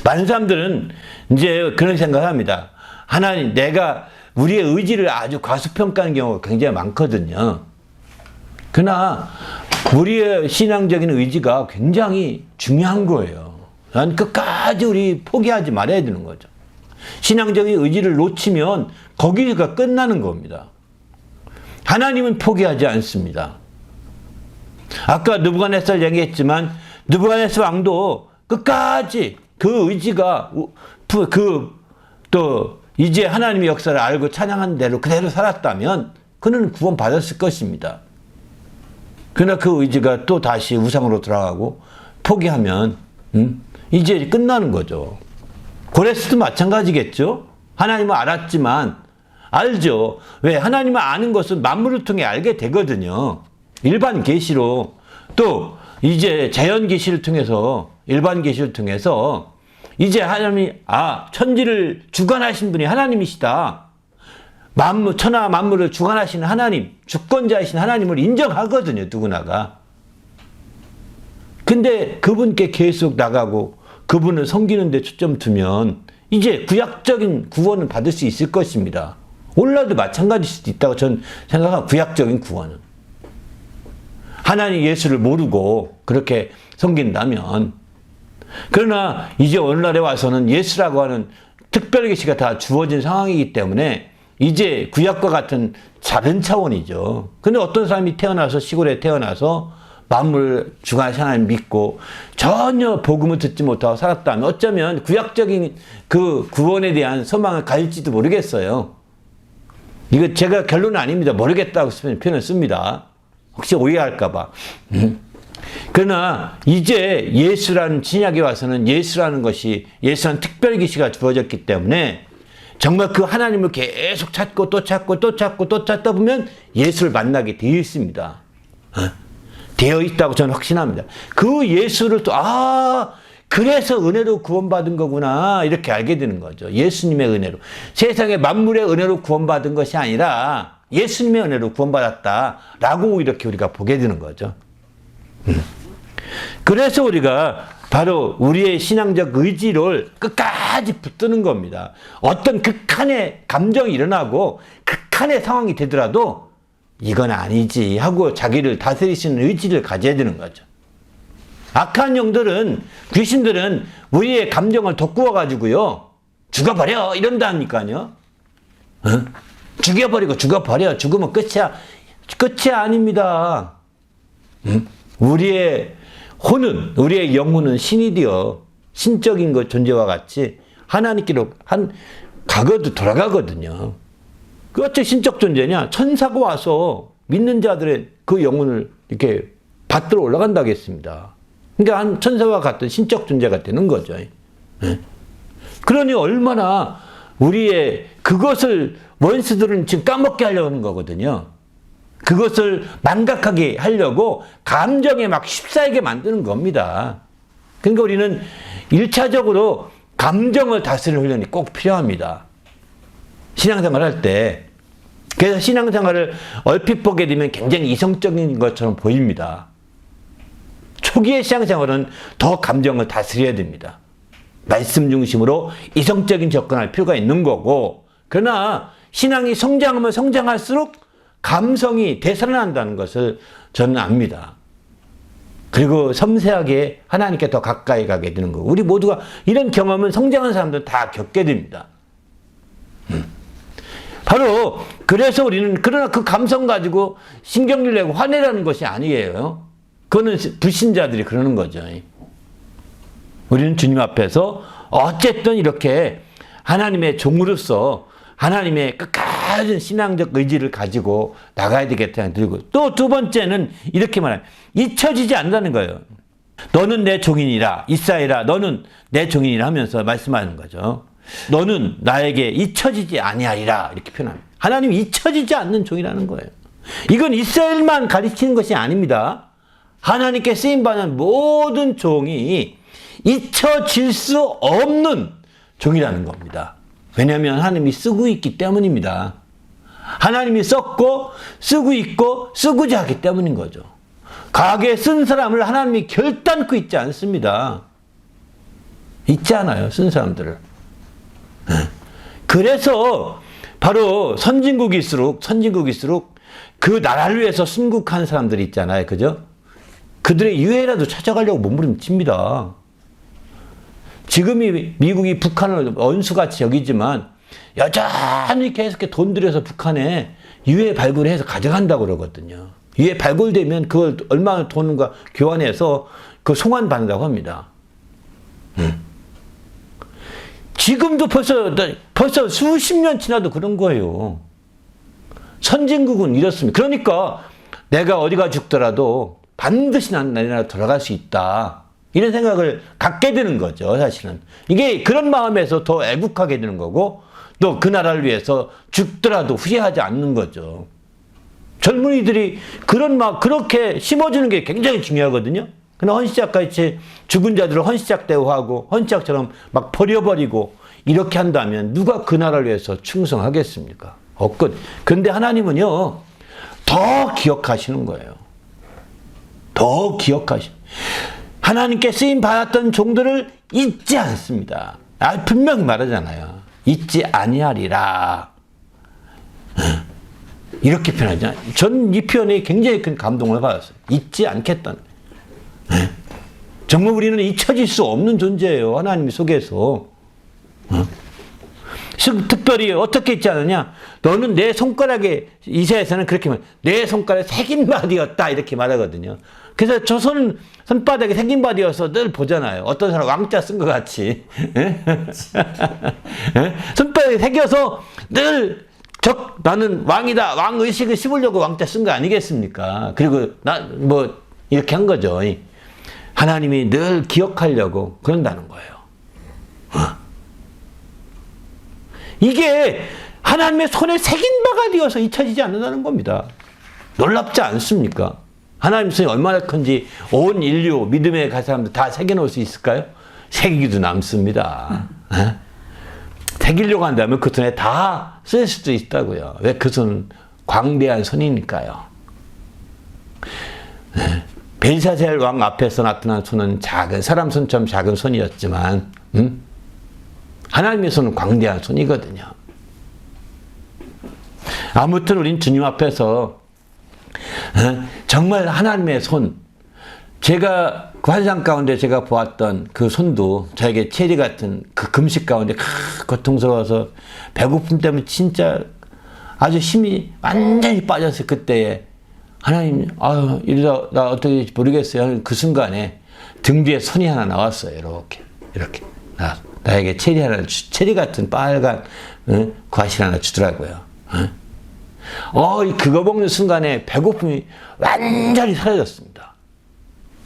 많은 사람들은 이제 그런 생각을 합니다. 하나님, 내가 우리의 의지를 아주 과소평가하는 경우가 굉장히 많거든요. 그러나 우리의 신앙적인 의지가 굉장히 중요한 거예요. 난 끝까지 우리 포기하지 말아야 되는 거죠. 신앙적인 의지를 놓치면 거기가 끝나는 겁니다. 하나님은 포기하지 않습니다. 아까 느부갓네살 얘기했지만 느부갓네살 왕도 끝까지 그 의지가 또 이제 하나님의 역사를 알고 찬양한 대로 그대로 살았다면 그는 구원받았을 것입니다. 그러나 그 의지가 또 다시 우상으로 돌아가고 포기하면 이제 끝나는 거죠. 고레스도 마찬가지겠죠. 하나님을 알았지만, 알죠. 왜? 하나님을 아는 것은 만물을 통해 알게 되거든요. 일반 계시로, 또 이제 자연 계시를 통해서, 일반 계시를 통해서 이제 하나님이 천지를 주관하신 분이 하나님이시다, 천하 만물을 주관하시는 하나님, 주권자이신 하나님을 인정하거든요, 누구나가. 근데 그분께 계속 나가고 그분을 섬기는 데 초점 두면 이제 구약적인 구원을 받을 수 있을 것입니다. 오늘날도 마찬가지일 수도 있다고 저는 생각합니다. 구약적인 구원은. 하나님 예수를 모르고 그렇게 섬긴다면. 그러나 이제 오늘날에 와서는 예수라고 하는 특별 계시가 다 주어진 상황이기 때문에 이제 구약과 같은 다른 차원이죠. 근데 어떤 사람이 시골에 태어나서 만물 주관하신 하나님 믿고 전혀 복음을 듣지 못하고 살았다면 어쩌면 구약적인 그 구원에 대한 소망을 가질지도 모르겠어요. 이거 제가 결론은 아닙니다. 모르겠다고 표현을 씁니다. 혹시 오해할까봐. 그러나 이제 예수라는, 신약에 와서는 예수라는 특별 계시가 주어졌기 때문에 정말 그 하나님을 계속 찾고 또 찾고 또 찾고 또 찾다 보면 예수를 만나게 되어 있습니다. 되어 있다고 저는 확신합니다. 그 예수를 그래서 은혜로 구원받은 거구나, 이렇게 알게 되는 거죠. 예수님의 은혜로. 세상의 만물의 은혜로 구원받은 것이 아니라 예수님의 은혜로 구원받았다라고 이렇게 우리가 보게 되는 거죠. 그래서 우리가 바로 우리의 신앙적 의지를 끝까지 붙드는 겁니다. 어떤 극한의 감정이 일어나고 극한의 상황이 되더라도 이건 아니지 하고 자기를 다스리시는 의지를 가져야 되는 거죠. 악한 영들은, 귀신들은 우리의 감정을 돋구어 가지고요, 죽어버려 이런다니까요. 어? 죽여버리고 죽어버려. 죽으면 끝이야. 끝이 아닙니다. 우리의 혼은, 우리의 영혼은 신이 되어 신적인 것 존재와 같이 하나님께로 과거도 돌아가거든요. 그 어째 신적 존재냐? 천사가 와서 믿는 자들의 그 영혼을 이렇게 받들어 올라간다고 했습니다. 그러니까 한 천사와 같은 신적 존재가 되는 거죠. 네? 그러니 얼마나 우리의 그것을 원수들은 지금 까먹게 하려고 하는 거거든요. 그것을 망각하게 하려고 감정에 막 휩싸이게 만드는 겁니다. 그러니까 우리는 1차적으로 감정을 다스리는 훈련이 꼭 필요합니다. 신앙생활 할 때. 그래서 신앙생활을 얼핏 보게 되면 굉장히 이성적인 것처럼 보입니다. 초기의 신앙생활은 더 감정을 다스려야 됩니다. 말씀 중심으로 이성적인 접근할 필요가 있는 거고, 그러나 신앙이 성장하면 성장할수록 감성이 되살아난다는 것을 저는 압니다. 그리고 섬세하게 하나님께 더 가까이 가게 되는 거고, 우리 모두가 이런 경험은 성장한 사람들 다 겪게 됩니다. 바로 그래서 우리는, 그러나 그 감성 가지고 신경질 내고 화내라는 것이 아니에요. 그거는 불신자들이 그러는 거죠. 우리는 주님 앞에서 어쨌든 이렇게 하나님의 종으로서 하나님의 끝까지 신앙적 의지를 가지고 나가야 되겠다는 들고, 또 두 번째는 이렇게 말합니다. 잊혀지지 않는다는 거예요. 너는 내 종이니라. 이스라엘아, 너는 내 종이니라 하면서 말씀하는 거죠. 너는 나에게 잊혀지지 아니하리라, 이렇게 표현합니다. 하나님이 잊혀지지 않는 종이라는 거예요. 이건 이스라엘만 가르치는 것이 아닙니다. 하나님께 쓰임받는 모든 종이 잊혀질 수 없는 종이라는 겁니다. 왜냐하면 하나님이 쓰고 있기 때문입니다. 하나님이 썼고 쓰고 있고 쓰고자 하기 때문인 거죠. 과거에 쓴 사람을 하나님이 결단코 잊지 않습니다. 잊지 않아요, 쓴 사람들을. 그래서 바로 선진국일수록 그 나라를 위해서 순국한 사람들이 있잖아요. 그죠? 그들의 유해라도 찾아가려고 몸부림칩니다. 지금이 미국이 북한을 원수같이 여기지만 여전히 계속 돈 들여서 북한에 유해 발굴해서 가져간다고 그러거든요. 유해 발굴되면 그걸 얼마나 돈과 교환해서 그 송환받는다고 합니다. 지금도 벌써 수십 년 지나도 그런 거예요. 선진국은 이렇습니다. 그러니까 내가 어디가 죽더라도 반드시 난 나라 돌아갈 수 있다. 이런 생각을 갖게 되는 거죠, 사실은. 이게 그런 마음에서 더 애국하게 되는 거고, 또 그 나라를 위해서 죽더라도 후회하지 않는 거죠. 젊은이들이 그렇게 심어주는 게 굉장히 중요하거든요. 그러나 헌시작같이 죽은 자들을 헌시작 대우하고, 헌시작처럼 막 버려버리고, 이렇게 한다면 누가 그 나라를 위해서 충성하겠습니까? 없거든. 근데 하나님은요, 더 기억하시는 거예요. 더 하나님께 쓰임 받았던 종들을 잊지 않습니다. 분명히 말하잖아요. 잊지 아니하리라. 이렇게 표현하잖아요. 전 이 표현에 굉장히 큰 감동을 받았어요. 잊지 않겠다는. 정말 우리는 잊혀질 수 없는 존재예요. 하나님 속에서. 특별히 어떻게 있지 않느냐? 너는 내 손가락에, 이사야서는 그렇게 말, 내 손가락에 새김바디였다, 이렇게 말하거든요. 그래서 저 손바닥에 새김바디여서 늘 보잖아요. 어떤 사람 왕자 쓴 것 같이. 손바닥에 새겨서 늘 나는 왕이다, 왕 의식을 심으려고 왕자 쓴 거 아니겠습니까? 그리고 이렇게 한 거죠. 하나님이 늘 기억하려고 그런다는 거예요. 이게 하나님의 손에 새긴 바가 되어서 잊혀지지 않는다는 겁니다. 놀랍지 않습니까? 하나님 손이 얼마나 큰지 온 인류, 믿음의 갈 사람들 다 새겨놓을 수 있을까요? 새기기도 남습니다. 새기려고 한다면 그 손에 다 쓸 수도 있다고요. 왜? 그 손은 광대한 손이니까요. 벨사셀 왕 앞에서 나타난 손은 사람 손처럼 작은 손이었지만, 하나님의 손은 광대한 손이거든요. 아무튼 우린 주님 앞에서 정말 하나님의 손, 제가 그 환상 가운데 제가 보았던 그 손도 저에게 체리 같은 그 금식 가운데 고통스러워서 배고픔 때문에 진짜 아주 힘이 완전히 빠졌어요. 그때에 하나님, 이러다 나 어떻게 될지 모르겠어요. 그 순간에 등 뒤에 손이 하나 나왔어요. 이렇게 나에게 체리 같은 빨간 과실 하나 주더라고요. 그거 먹는 순간에 배고픔이 완전히 사라졌습니다.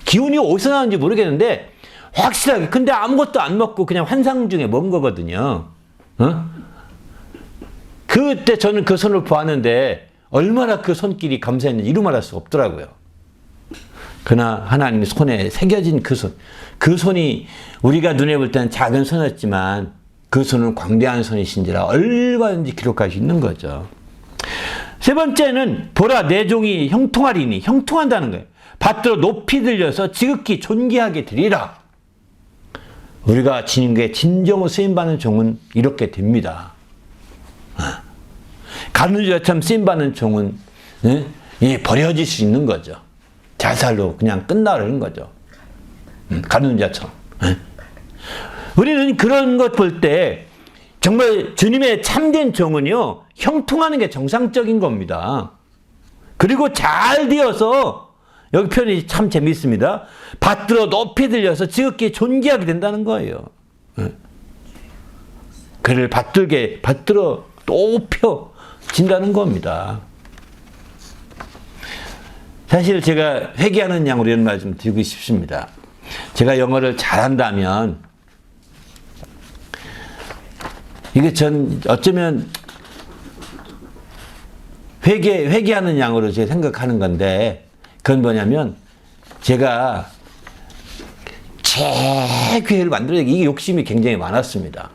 기운이 어디서 나는지 모르겠는데 확실하게, 근데 아무것도 안 먹고 그냥 환상 중에 먹은 거거든요. 그때 저는 그 손을 보았는데 얼마나 그 손길이 감사했는지 이루 말할 수가 없더라고요. 그러나 하나님의 손에 새겨진 그 손, 그 손이 우리가 눈에 볼 때는 작은 손이었지만 그 손은 광대한 손이신지라 얼마든지 기록할 수 있는 거죠. 세 번째는 보라, 내 종이 형통하리니, 형통한다는 거예요. 받들어 높이 들려서 지극히 존귀하게 드리라. 우리가 주님께 진정으로 쓰임받는 종은 이렇게 됩니다. 가는 자처럼 쓰임받는 종은 버려질 수 있는 거죠. 자살로 그냥 끝나는 거죠. 가는 자처럼. 우리는 그런 것 볼 때 정말 주님의 참된 종은요, 형통하는 게 정상적인 겁니다. 그리고 잘 되어서, 여기 표현이 참 재미있습니다. 받들어 높이 들려서 지극히 존귀하게 된다는 거예요. 그를 받들어 높여진다는 겁니다. 사실 제가 회개하는 양으로 이런 말 좀 드리고 싶습니다. 제가 영어를 잘한다면, 이게 전 어쩌면 회개하는 양으로 제가 생각하는 건데, 그건 뭐냐면, 제가 최교회를 만들어야 이게 욕심이 굉장히 많았습니다.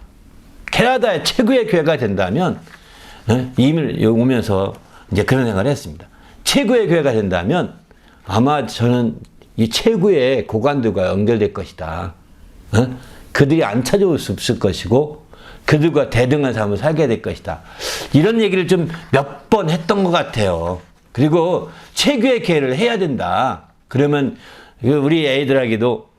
캐나다의 최고의 교회가 된다면, 이민을 오면서 이제 그런 생각을 했습니다. 최고의 교회가 된다면 아마 저는 이 최고의 고관들과 연결될 것이다. 그들이 안 찾아올 수 없을 것이고 그들과 대등한 삶을 살게 될 것이다. 이런 얘기를 좀 몇 번 했던 것 같아요. 그리고 최고의 교회를 해야 된다. 그러면 우리 애들에게도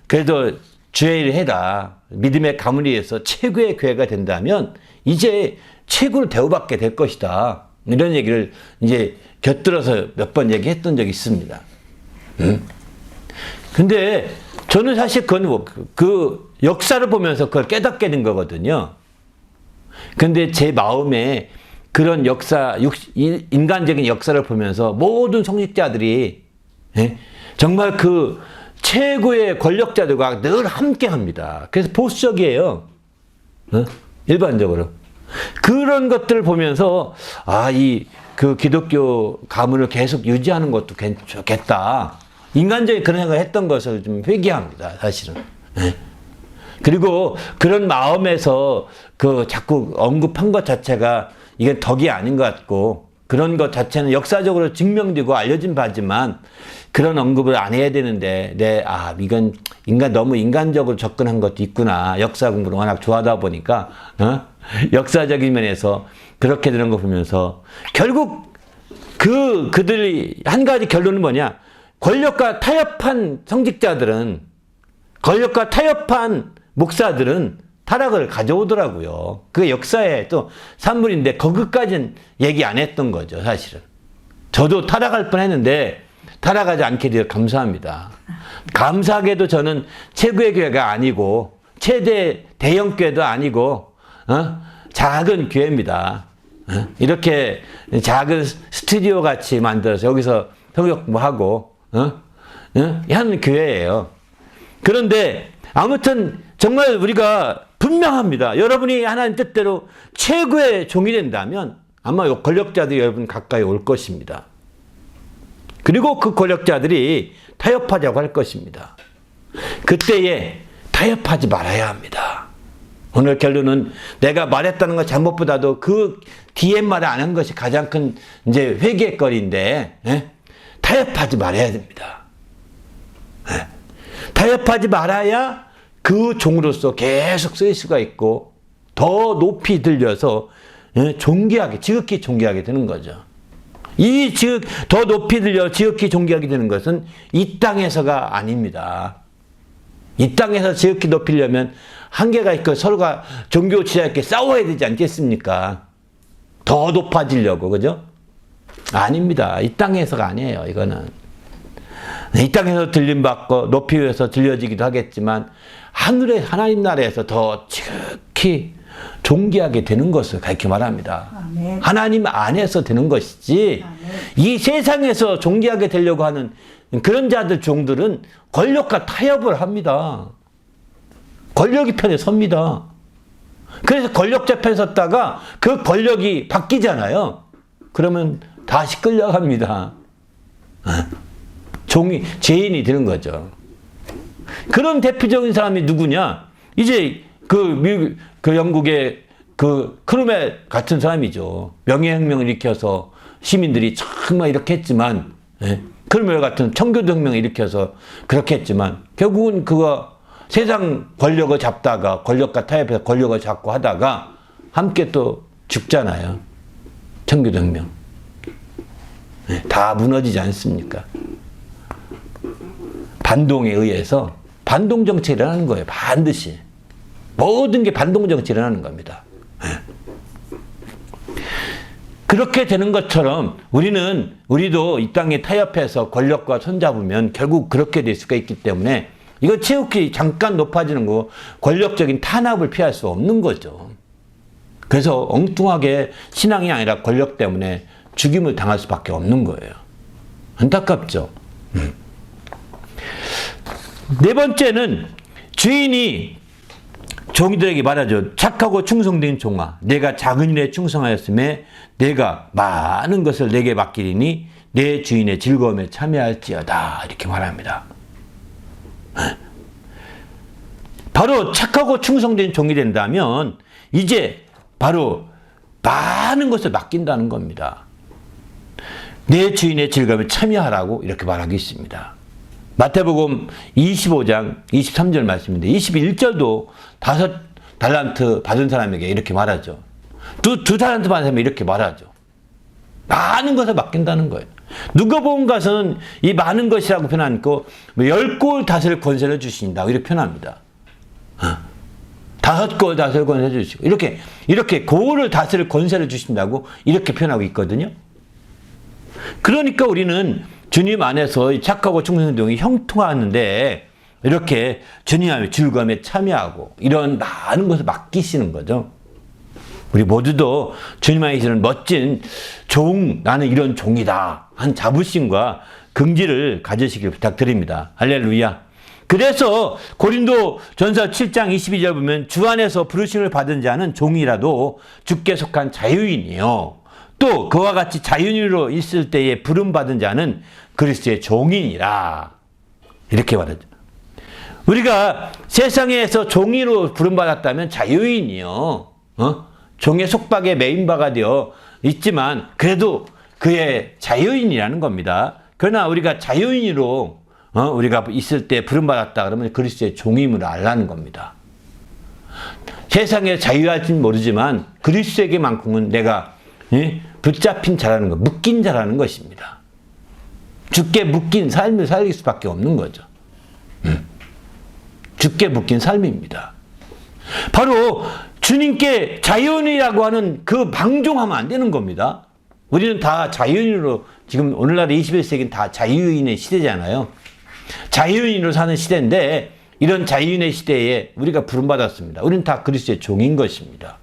그래도 주의 일을 해라. 믿음의 가문에 의해서 최고의 교회가 된다면 이제 최고를 대우받게 될 것이다. 이런 얘기를 이제 곁들여서 몇 번 얘기했던 적이 있습니다. 근데 저는 사실 그건 그 역사를 보면서 그걸 깨닫게 된 거거든요. 근데 제 마음에 그런 역사, 인간적인 역사를 보면서 모든 성직자들이 정말 그 최고의 권력자들과 늘 함께 합니다. 그래서 보수적이에요. 일반적으로. 그런 것들을 보면서, 그 기독교 가문을 계속 유지하는 것도 좋겠다. 인간적인 그런 생각을 했던 것을 좀 회개합니다, 사실은. 그리고 그런 마음에서 자꾸 언급한 것 자체가 이게 덕이 아닌 것 같고, 그런 것 자체는 역사적으로 증명되고 알려진 바지만, 그런 언급을 안 해야 되는데, 이건 너무 인간적으로 접근한 것도 있구나. 역사 공부를 워낙 좋아하다 보니까, 역사적인 면에서 그렇게 되는 거 보면서, 결국 그들이 한 가지 결론은 뭐냐? 권력과 타협한 성직자들은, 권력과 타협한 목사들은 타락을 가져오더라고요. 그게 역사의 또 산물인데 거기까지는 얘기 안 했던 거죠, 사실은. 저도 타락할 뻔했는데 타락하지 않게 되어 감사합니다. 감사하게도 저는 최고의 교회가 아니고 최대 대형 교회도 아니고 작은 교회입니다. 이렇게 작은 스튜디오 같이 만들어서 여기서 통역하고 하는 교회예요. 그런데 아무튼 정말 우리가 분명합니다. 여러분이 하나님 뜻대로 최고의 종이 된다면 아마 권력자들이 여러분 가까이 올 것입니다. 그리고 그 권력자들이 타협하자고 할 것입니다. 그때에 타협하지 말아야 합니다. 오늘 결론은 내가 말했다는 것 잘못보다도 그 뒤에 말을 안 한 것이 가장 큰 이제 회개거리인데, 타협하지 말아야 됩니다. 타협하지 말아야 그 종으로서 계속 쓰일 수가 있고 더 높이 들려서 존귀하게, 지극히 존귀하게 되는 거죠. 더 높이 들려 지극히 존귀하게 되는 것은 이 땅에서가 아닙니다. 이 땅에서 지극히 높이려면 한계가 있고 서로가 종교 지자있게 싸워야 되지 않겠습니까? 더 높아지려고, 그죠? 아닙니다. 이 땅에서가 아니에요, 이거는. 이 땅에서 들림받고 높이 위에서 들려지기도 하겠지만 하늘의 하나님 나라에서 더 지극히 존귀하게 되는 것을 가르쳐 말합니다. 아멘. 하나님 안에서 되는 것이지 아멘. 이 세상에서 존귀하게 되려고 하는 그런 자들 종들은 권력과 타협을 합니다. 권력이 편에 섭니다. 그래서 권력자 편에 섰다가 그 권력이 바뀌잖아요. 그러면 다시 끌려갑니다. 죄인이 되는 거죠. 그런 대표적인 사람이 누구냐? 이제 그 영국의 그 크루멜 같은 사람이죠. 명예혁명을 일으켜서 시민들이 정말 이렇게 했지만, 크루멜 같은 청교도혁명을 일으켜서 그렇게 했지만, 결국은 그가 세상 권력을 잡다가 권력과 타협해서 권력을 잡고 하다가 함께 또 죽잖아요. 청교도혁명. 다 무너지지 않습니까? 반동에 의해서 반동 정책이 일어나는 거예요. 반드시. 모든 게 반동 정책이 일어나는 겁니다. 그렇게 되는 것처럼 우리도 이 땅에 타협해서 권력과 손잡으면 결국 그렇게 될 수가 있기 때문에 이거 체육이 잠깐 높아지는 거 권력적인 탄압을 피할 수 없는 거죠. 그래서 엉뚱하게 신앙이 아니라 권력 때문에 죽임을 당할 수밖에 없는 거예요. 안타깝죠. 네 번째는 주인이 종들에게 말하죠. 착하고 충성된 종아, 내가 작은 일에 충성하였음에 내가 많은 것을 내게 맡기리니 내 주인의 즐거움에 참여할지어다. 이렇게 말합니다. 바로 착하고 충성된 종이 된다면 이제 바로 많은 것을 맡긴다는 겁니다. 내 주인의 즐거움에 참여하라고 이렇게 말하고 있습니다. 마태복음 25장 23절 말씀인데 21절도 5달란트 받은 사람에게 이렇게 말하죠. 두 달란트 받은 사람에게 이렇게 말하죠. 많은 것을 맡긴다는 거예요. 누가복음 가서는 이 많은 것이라고 표현하고 10골 다스릴 권세를 주신다고 이렇게 표현합니다. 5골 다스릴 권세를 주시고 이렇게 고을을 다스릴 권세를 주신다고 이렇게 표현하고 있거든요. 그러니까 우리는 주님 안에서 착하고 충성된 종이 형통하는데 이렇게 주님의 즐거움에 참여하고 이런 많은 것을 맡기시는 거죠. 우리 모두도 주님 안에 계시는 멋진 종, 나는 이런 종이다 한 자부심과 긍지를 가지시길 부탁드립니다. 할렐루야. 그래서 고린도 전서 7장 22절 보면 주 안에서 부르심을 받은 자는 종이라도 주께 속한 자유인이요. 또 그와 같이 자유인으로 있을 때에 부름받은 자는 그리스도의 종이니라. 이렇게 말하죠. 우리가 세상에서 종이로 부름받았다면 자유인이요. 종의 속박에 매인바가 되어 있지만 그래도 그의 자유인이라는 겁니다. 그러나 우리가 자유인으로 우리가 있을 때 부름받았다 그러면 그리스도의 종임을 알라는 겁니다. 세상에 자유할지는 모르지만 그리스도에게만큼은 내가 붙잡힌 자라는 것, 묶인 자라는 것입니다. 주께 묶인 삶을 살릴 수밖에 없는 거죠. 주께 묶인 삶입니다. 바로 주님께 자유인이라고 하는 그 방종하면 안 되는 겁니다. 우리는 다 자유인으로 지금 오늘날 21세기는 다 자유인의 시대잖아요. 자유인으로 사는 시대인데 이런 자유인의 시대에 우리가 부름받았습니다. 우리는 다 그리스도의 종인 것입니다.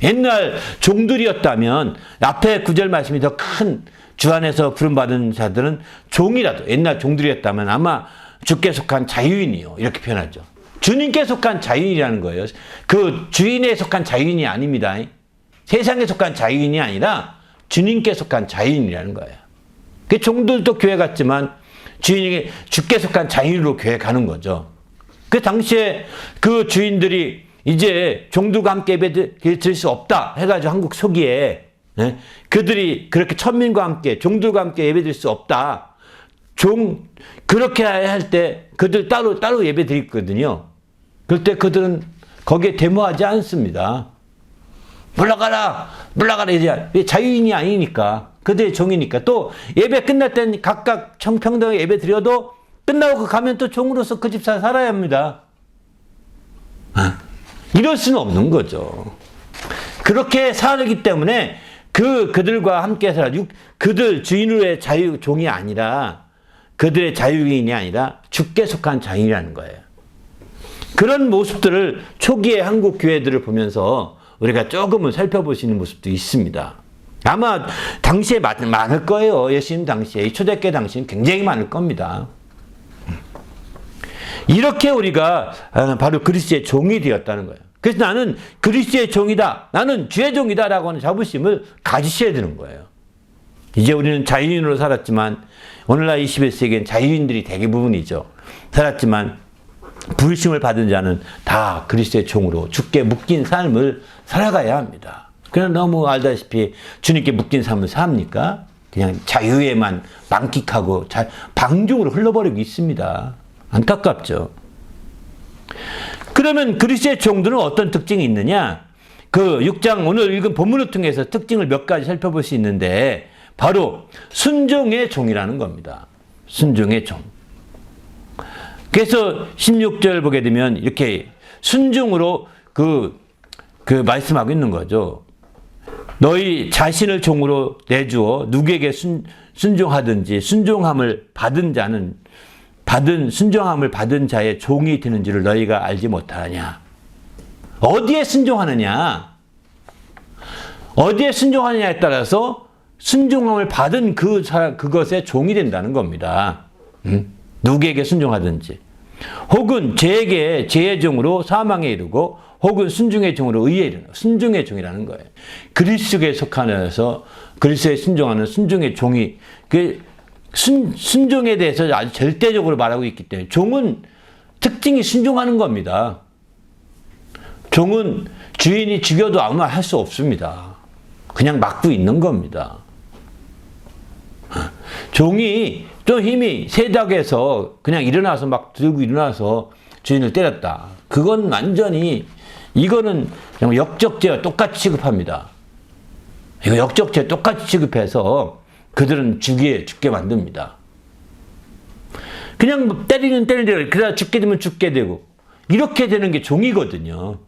옛날 종들이었다면 앞에 9절 말씀이 더 큰 주 안에서 부름받은 자들은 종이라도 옛날 종들이었다면 아마 주께 속한 자유인이요 이렇게 표현하죠. 주님께 속한 자유인이라는 거예요. 그 주인에 속한 자유인이 아닙니다. 세상에 속한 자유인이 아니라 주님께 속한 자유인이라는 거예요. 그 종들도 교회 갔지만 주인이 주께 속한 자유인으로 교회 가는 거죠. 그 당시에 그 주인들이 이제 종들과 함께 예배 드릴 수 없다 해가지고 한국 초기에 그들이 그렇게 천민과 함께 종들과 함께 예배 드릴 수 없다. 그렇게 할 때 그들 따로 예배 드리거든요. 그럴 때 그들은 거기에 데모하지 않습니다. 물러가라, 물러가라. 이제 자유인이 아니니까. 그들의 종이니까. 또 예배 끝날 땐 각각 평등하게 예배 드려도 끝나고 가면 또 종으로서 그 집 살아야 합니다. 이럴 수는 없는 거죠. 그렇게 살기 때문에 그들과 함께 살아. 그들 주인으로의 종이 아니라, 그들의 자유인이 아니라 주께 속한 자유인이라는 거예요. 그런 모습들을 초기의 한국 교회들을 보면서 우리가 조금은 살펴볼 수 있는 모습도 있습니다. 아마 당시에 많을 거예요. 예수님 당시에, 초대교회 당시에는 굉장히 많을 겁니다. 이렇게 우리가 바로 그리스도의 종이 되었다는 거예요. 그래서 나는 그리스도의 종이다, 나는 주의 종이다 라고 하는 자부심을 가지셔야 되는 거예요. 이제 우리는 자유인으로 살았지만, 오늘날 21세기엔 자유인들이 대부분이죠. 살았지만 부르심을 받은 자는 다 그리스도의 종으로 주께 묶인 삶을 살아가야 합니다. 그냥 너무 알다시피 주님께 묶인 삶을 삽니까? 그냥 자유에만 만끽하고 방종으로 흘러버리고 있습니다. 안타깝죠. 그러면 그리스도의 종들은 어떤 특징이 있느냐? 그 6장 오늘 읽은 본문을 통해서 특징을 몇 가지 살펴볼 수 있는데, 바로 순종의 종이라는 겁니다. 순종의 종. 그래서 16절 보게 되면 이렇게 순종으로 그 말씀하고 있는 거죠. 너희 자신을 종으로 내주어 누구에게 순종하든지 순종함을 받은 자의 종이 되는지를 너희가 알지 못하느냐. 어디에 순종하느냐? 어디에 순종하느냐에 따라서 순종함을 받은 그것의 종이 된다는 겁니다. 누구에게 순종하든지. 혹은 죄의 종으로 사망에 이르고, 혹은 순종의 종으로 의에 이르는, 순종의 종이라는 거예요. 그리스도에 속하여서 그리스도에 순종하는 순종의 종이, 순종에 대해서 아주 절대적으로 말하고 있기 때문에, 종은 특징이 순종하는 겁니다. 종은 주인이 죽여도 아무 말 할 수 없습니다. 그냥 막고 있는 겁니다. 종이 좀 힘이 세다해서 그냥 일어나서 막 들고 일어나서 주인을 때렸다. 그건 완전히, 이거는 역적죄와 똑같이 취급합니다. 이거 역적죄 똑같이 취급해서 그들은 죽게 만듭니다. 그냥 때리는 대로, 그러다 죽게 되면 죽게 되고, 이렇게 되는 게 종이거든요.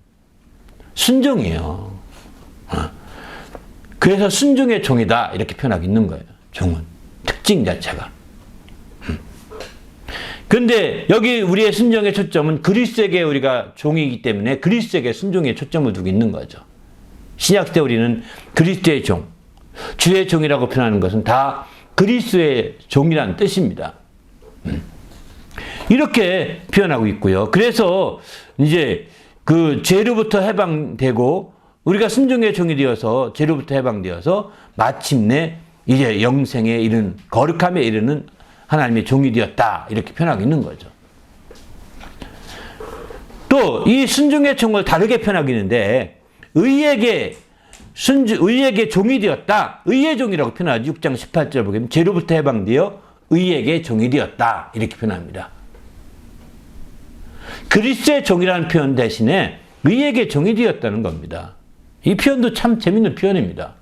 순종이에요. 그래서 순종의 종이다, 이렇게 표현하고 있는 거예요. 종은 특징 자체가. 근데 여기 우리의 순종의 초점은 그리스도에게 우리가 종이기 때문에 그리스도에게 순종의 초점을 두고 있는 거죠. 신약시대 우리는 그리스도의 종, 주의 종이라고 표현하는 것은 다 그리스도의 종이라는 뜻입니다. 이렇게 표현하고 있고요. 그래서 이제 그 죄로부터 해방되고, 우리가 순종의 종이 되어서 죄로부터 해방되어서 마침내 이제 영생에 이르는, 거룩함에 이르는 하나님의 종이 되었다, 이렇게 표현하고 있는 거죠. 또 이 순종의 종을 다르게 표현하고 있는데, 의에게 종이 되었다, 의의 종이라고 표현하죠. 6장 18절 보면 죄로부터 해방되어 의에게 종이 되었다, 이렇게 표현합니다. 그리스도의 종이라는 표현 대신에 의에게 종이 되었다는 겁니다. 이 표현도 참 재밌는 표현입니다.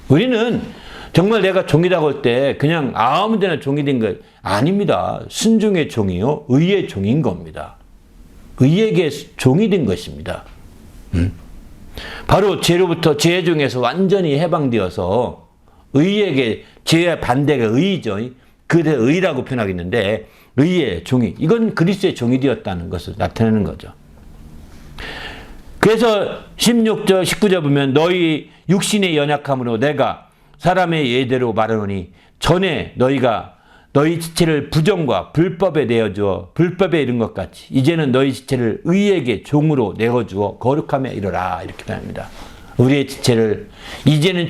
우리는 정말 내가 종이라고 할 때 그냥 아무 데나 종이 된 거 아닙니다. 순종의 종이요, 의의 종인 겁니다. 의에게 종이 된 것입니다. 바로 죄로부터, 죄의 종에서 완전히 해방되어서 의에게, 죄의 반대가 의죠. 그대 의라고 표현하겠는데, 의의 종이, 이건 그리스도의 종이 되었다는 것을 나타내는 거죠. 그래서 16절, 19절 보면 너희 육신의 연약함으로 내가 사람의 예대로 말하노니 전에 너희가 너희 지체를 부정과 불법에 내어주어 불법에 이른 것 같이 이제는 너희 지체를 의에게 종으로 내어주어 거룩함에 이르라, 이렇게 표현합니다. 우리의 지체를, 이제는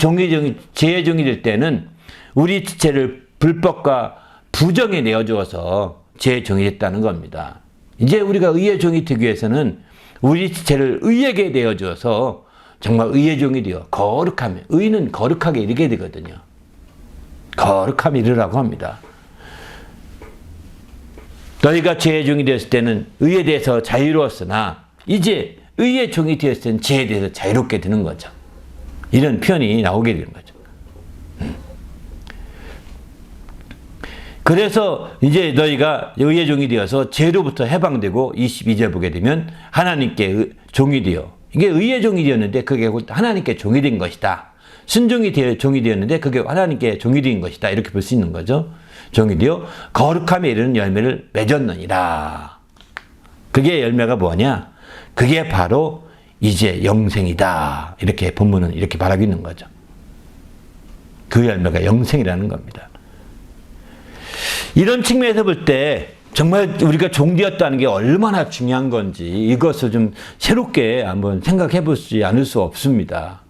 죄의 종이 될 때는 우리 지체를 불법과 부정에 내어주어서 죄의 종이 됐다는 겁니다. 이제 우리가 의의 종이 되기 위해서는 우리 지체를 의에게 내어주어서 정말 의의 종이 되어 거룩함에, 의는 거룩하게 이르게 되거든요. 거룩함에 이르라고 합니다. 너희가 죄의 종이 되었을 때는 의에 대해서 자유로웠으나 이제 의의 종이 되었을 때는 죄에 대해서 자유롭게 되는 거죠. 이런 표현이 나오게 되는 거죠. 그래서 이제 너희가 의의 종이 되어서 죄로부터 해방되고 22절 보게 되면 하나님께 종이 되어, 이게 의의 종이 되었는데 그게 하나님께 종이 된 것이다. 순종이 되어 종이 되었는데 그게 하나님께 종이 된 것이다. 이렇게 볼 수 있는 거죠. 종이 되어 거룩함에 이르는 열매를 맺었느니라. 그게 열매가 뭐냐? 그게 바로 이제 영생이다. 이렇게 본문은 이렇게 말하고 있는 거죠. 그 열매가 영생이라는 겁니다. 이런 측면에서 볼 때 정말 우리가 종되었다는 게 얼마나 중요한 건지 이것을 좀 새롭게 한번 생각해 보지 않을 수 없습니다.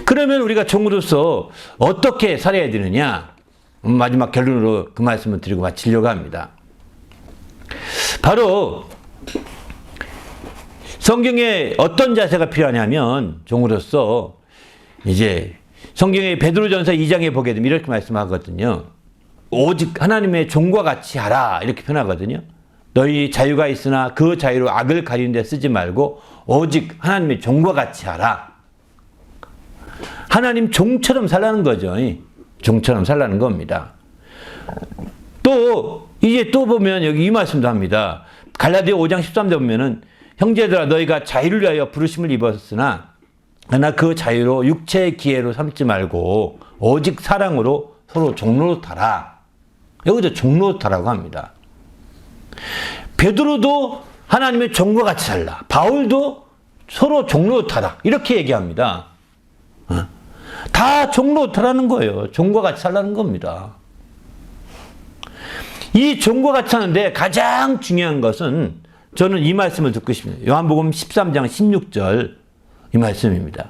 그러면 우리가 종으로서 어떻게 살아야 되느냐? 마지막 결론으로 그 말씀을 드리고 마치려고 합니다. 바로 성경에 어떤 자세가 필요하냐면 종으로서 이제 성경의 베드로전서 2장에 보게 되면 이렇게 말씀하거든요. 오직 하나님의 종과 같이 하라 이렇게 표현하거든요. 너희 자유가 있으나 그 자유로 악을 가리는 데 쓰지 말고 오직 하나님의 종과 같이 하라. 하나님 종처럼 살라는 거죠. 종처럼 살라는 겁니다. 또 이제 또 보면 여기 이 말씀도 합니다. 갈라디아 5장 13절 보면은 형제들아 너희가 자유를 위하여 부르심을 입었으나 그러나 그 자유로 육체의 기회로 삼지 말고 오직 사랑으로 서로 종노릇하라. 여기서 종노릇하라고 합니다. 베드로도 하나님의 종과 같이 살라. 바울도 서로 종노릇하라. 이렇게 얘기합니다. 다 종노릇하라는 거예요. 종과 같이 살라는 겁니다. 이 종과 같이 사는데 가장 중요한 것은 저는 이 말씀을 듣고 싶습니다. 요한복음 13장 16절 이 말씀입니다.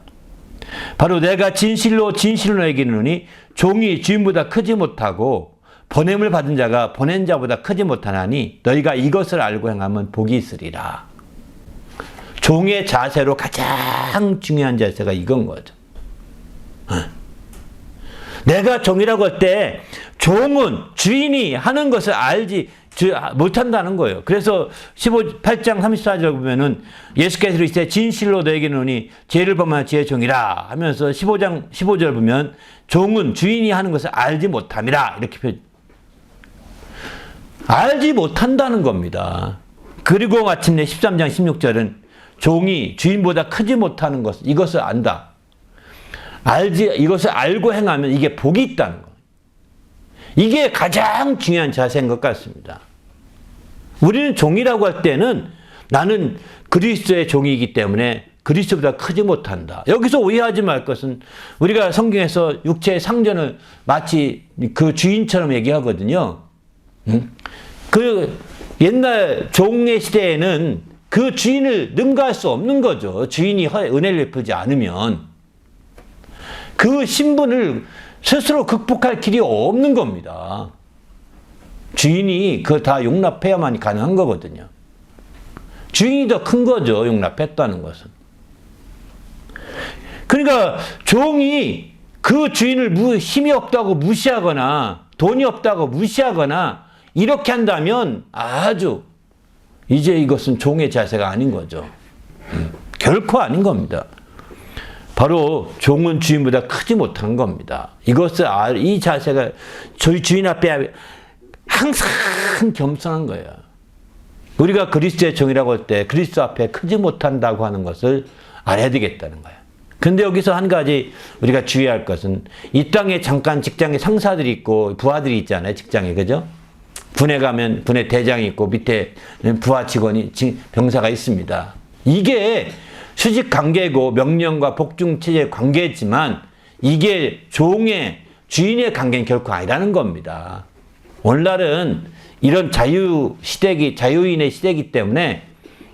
바로 내가 진실로 너에게 이르노니 종이 주인보다 크지 못하고 보냄을 받은 자가 보낸 자보다 크지 못하나니 너희가 이것을 알고 행하면 복이 있으리라. 종의 자세로 가장 중요한 자세가 이건 거죠. 내가 종이라고 할 때 종은 주인이 하는 것을 알지 못한다는 거예요. 그래서 8장 34절 보면은 예수께서 이르시되 진실로 너에게 이르노니 죄를 범하는 지의 종이라 하면서 15절 보면 종은 주인이 하는 것을 알지 못함이라 이렇게 알지 못한다는 겁니다. 그리고 마침내 13장 16절은 종이 주인보다 크지 못하는 것 이것을 안다. 이것을 알고 행하면 이게 복이 있다는 거. 이게 가장 중요한 자세인 것 같습니다. 우리는 종이라고 할 때는 나는 그리스도의 종이기 때문에 그리스도보다 크지 못한다. 여기서 오해하지 말 것은 우리가 성경에서 육체의 상전을 마치 그 주인처럼 얘기하거든요. 그 옛날 종의 시대에는 그 주인을 능가할 수 없는 거죠. 주인이 은혜를 베풀지 않으면 그 신분을 스스로 극복할 길이 없는 겁니다. 주인이 그걸 다 용납해야만 가능한 거거든요. 주인이 더 큰 거죠. 용납했다는 것은. 그러니까 종이 그 주인을 힘이 없다고 무시하거나 돈이 없다고 무시하거나 이렇게 한다면 아주 이제 이것은 종의 자세가 아닌 거죠. 결코 아닌 겁니다. 바로 종은 주인보다 크지 못한 겁니다. 이 자세가 저희 주인 앞에 항상 겸손한 거예요. 우리가 그리스도의 종이라고 할 때 그리스도 앞에 크지 못한다고 하는 것을 알아야 되겠다는 거예요. 근데 여기서 한 가지 우리가 주의할 것은 이 땅에 잠깐 직장에 상사들이 있고 부하들이 있잖아요. 직장에. 그죠? 군에 가면 군의 대장이 있고 밑에 부하 직원이 병사가 있습니다. 이게 수직 관계고 명령과 복종 체제의 관계지만 이게 종의 주인의 관계는 결코 아니라는 겁니다. 오늘날은 이런 자유인의 시대이기 때문에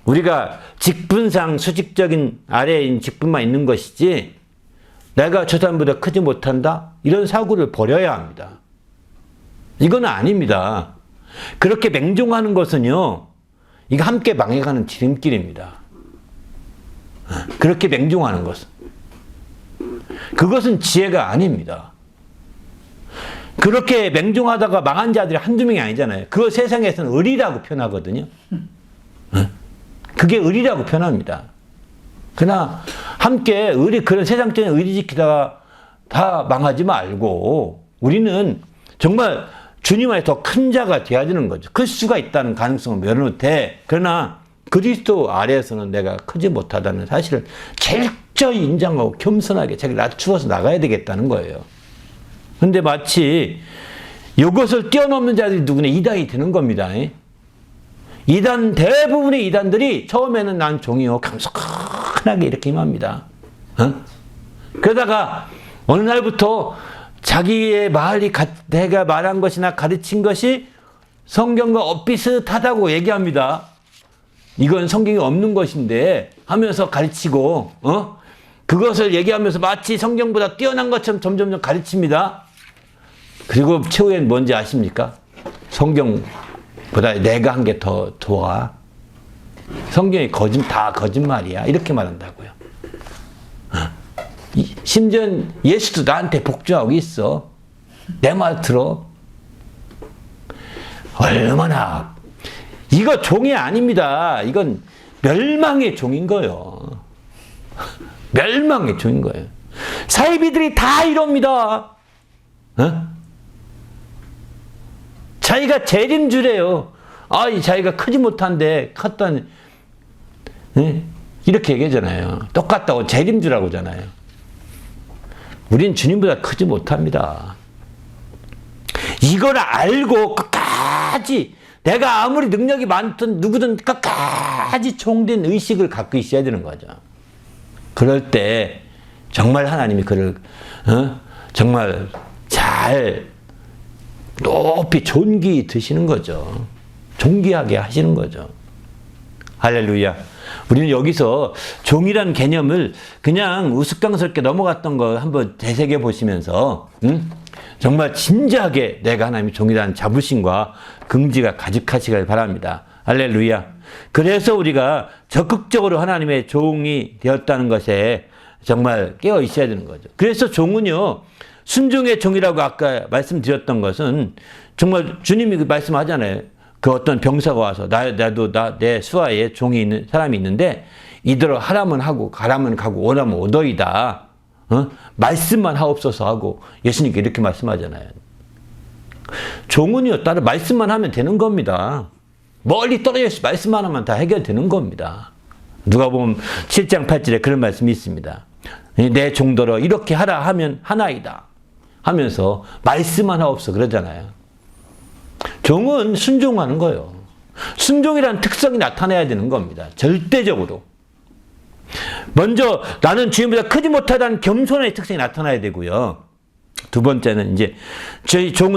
우리가 직분상 수직적인 아래인 직분만 있는 것이지 내가 저 사람보다 크지 못한다? 이런 사고를 버려야 합니다. 이건 아닙니다. 그렇게 맹종하는 것은요, 이거 함께 망해가는 지름길입니다. 그렇게 맹종하는 것은. 그것은 지혜가 아닙니다. 그렇게 맹종하다가 망한 자들이 한두 명이 아니잖아요. 그거 세상에서는 의리라고 표현하거든요. 그게 의리라고 표현합니다. 그러나 함께 그런 세상적인 의리 지키다가 다 망하지 말고 우리는 정말 주님 안에 더 큰 자가 되어야 되는 거죠. 클 수가 있다는 가능성을 열어놓되 그러나 그리스도 아래에서는 내가 크지 못하다는 사실을 철저히 인정하고 겸손하게 자기를 낮추어서 나가야 되겠다는 거예요. 근데 마치 이것을 뛰어넘는 자들이 누구냐? 이단이 되는 겁니다. 대부분의 이단들이 처음에는 난 종이요 겸손하게 이렇게 임합니다. 그러다가 어느 날부터 자기의 내가 말한 것이나 가르친 것이 성경과 엇비슷하다고 얘기합니다. 이건 성경이 없는 것인데 하면서 가르치고 그것을 얘기하면서 마치 성경보다 뛰어난 것처럼 점점 가르칩니다. 그리고 최후엔 뭔지 아십니까? 성경보다 내가 한 게 더 좋아. 성경이 다 거짓말이야. 이렇게 말한다고요. 심지어 예수도 나한테 복종하고 있어. 내 말 들어. 얼마나. 이거 종이 아닙니다. 이건 멸망의 종인 거예요. 멸망의 종인 거예요. 사이비들이 다 이럽니다. 자기가 제일인 줄이에요. 자기가 크지 못한데 컸다니. 이렇게 얘기하잖아요. 똑같다고 제일인 줄 알고잖아요. 우린 주님보다 크지 못합니다. 이걸 알고 끝까지 내가 아무리 능력이 많든 누구든 끝까지 종된 의식을 갖고 있어야 되는 거죠. 그럴 때 정말 하나님이 그를 정말 잘 높이 존귀 드시는 거죠. 존귀하게 하시는 거죠. 할렐루야. 우리는 여기서 종이란 개념을 그냥 우스꽝스럽게 넘어갔던 거 한번 되새겨 보시면서 정말 진지하게 내가 하나님의 종이라는 자부심과 긍지가 가득하시길 바랍니다. 할렐루야. 그래서 우리가 적극적으로 하나님의 종이 되었다는 것에 정말 깨어 있어야 되는 거죠. 그래서 종은요, 순종의 종이라고 아까 말씀드렸던 것은 정말 주님이 말씀하잖아요. 그 어떤 병사가 와서 내 수하에 종이 있는 사람이 있는데 이대로 하라면 하고 가라면 가고 오라면 오더이다. 말씀만 하옵소서 하고 예수님께 이렇게 말씀하잖아요. 종은요, 따로 말씀만 하면 되는 겁니다. 멀리 떨어져 있어 말씀만 하면 다 해결되는 겁니다. 누가복음 7장 8절에 그런 말씀이 있습니다. 내 종들어 이렇게 하라 하면 하나이다 하면서 말씀만 하옵소서 그러잖아요. 종은 순종하는 거예요. 순종이라는 특성이 나타나야 되는 겁니다. 절대적으로. 먼저 나는 주님보다 크지 못하다는 겸손의 특성이 나타나야 되고요. 두 번째는 이제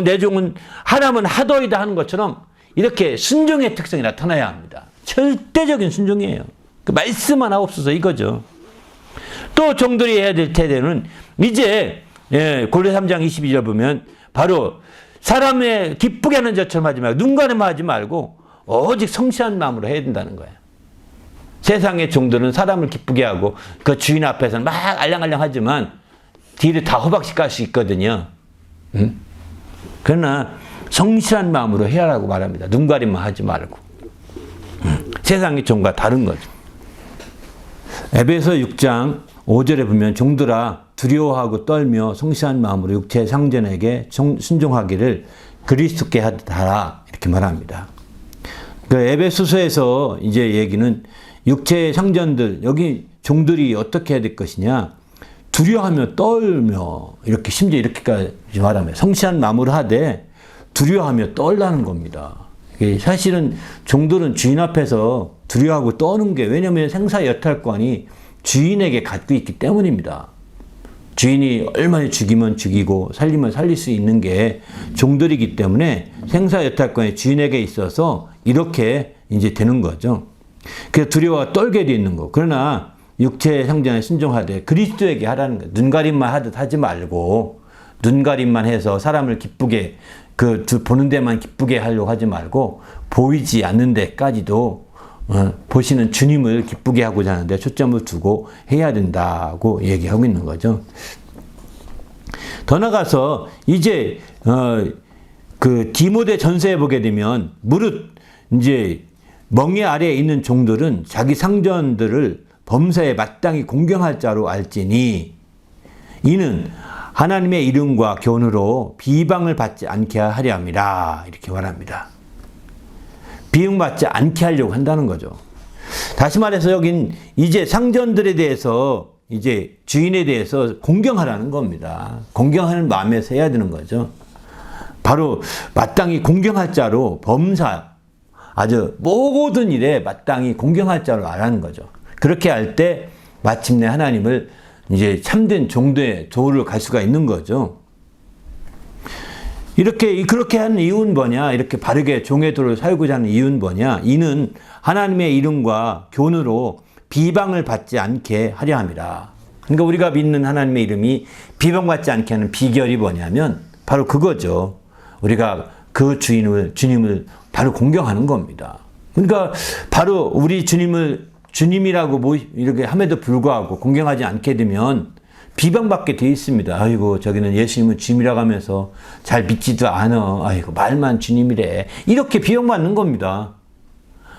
내 종은 하라면 하더이다 하는 것처럼 이렇게 순종의 특성이 나타나야 합니다. 절대적인 순종이에요. 그 말씀만 하옵소서 이거죠. 또 종들이 해야 될 테대는 이제 골로새 3장 22절 보면 바로 사람의 기쁘게 하는 자처럼 하지 말고 눈 가리면 하지 말고 오직 성실한 마음으로 해야 된다는 거예요. 세상의 종들은 사람을 기쁘게 하고 그 주인 앞에서는 막 알랑알랑 하지만 뒤를 다 호박씨 깔 수 있거든요. 그러나 성실한 마음으로 해야라고 말합니다. 눈 가리면 하지 말고. 세상의 종과 다른 거죠. 에베소 6장 5절에 보면 종들아 두려워하고 떨며 성실한 마음으로 육체의 상전에게 순종하기를 그리스도께 하라 이렇게 말합니다. 그 에베소서에서 이제 얘기는 육체의 상전들 여기 종들이 어떻게 해야 될 것이냐 두려워하며 떨며 이렇게 심지어 이렇게까지 말하면 성실한 마음으로 하되 두려워하며 떨라는 겁니다. 사실은 종들은 주인 앞에서 두려워하고 떠는 게 왜냐하면 생사여탈권이 주인에게 갖고 있기 때문입니다. 주인이 얼마나 죽이면 죽이고 살리면 살릴 수 있는 게 종들이기 때문에 생사여탈권이 주인에게 있어서 이렇게 이제 되는 거죠. 그래서 두려워와 떨게 되어 있는 거. 그러나 육체의 상전에 순종하되 그리스도에게 하라는 거예요. 눈가림만 하듯 하지 말고 눈가림만 해서 사람을 기쁘게 보는 데만 기쁘게 하려고 하지 말고 보이지 않는 데까지도 보시는 주님을 기쁘게 하고자 하는데 초점을 두고 해야 된다고 얘기하고 있는 거죠. 더 나가서 이제 그 디모데 전서에 보게 되면 무릇 이제 멍에 아래에 있는 종들은 자기 상전들을 범사에 마땅히 공경할 자로 알지니 이는 하나님의 이름과 교훈으로 비방을 받지 않게 하려 함이라. 이렇게 말합니다. 비방받지 않게 하려고 한다는 거죠. 다시 말해서 여긴 이제 상전들에 대해서 이제 주인에 대해서 공경하라는 겁니다. 공경하는 마음에서 해야 되는 거죠. 바로 마땅히 공경할 자로 범사, 아주 모든 일에 마땅히 공경할 자로 알라는 거죠. 그렇게 할 때 마침내 하나님을 이제 참된 종도의 도를 갈 수가 있는 거죠. 그렇게 하는 이유는 뭐냐? 이렇게 바르게 종의 도를 살고자 하는 이유는 뭐냐? 이는 하나님의 이름과 교훈으로 비방을 받지 않게 하려 함이라. 그러니까 우리가 믿는 하나님의 이름이 비방받지 않게 하는 비결이 뭐냐면 바로 그거죠. 우리가 그 주님을 바로 공경하는 겁니다. 그러니까 바로 우리 주님이라고 이렇게 함에도 불구하고 공경하지 않게 되면 비방받게 돼 있습니다. 아이고, 저기는 예수님은 주님이라고 하면서 잘 믿지도 않아. 아이고, 말만 주님이래. 이렇게 비방받는 겁니다.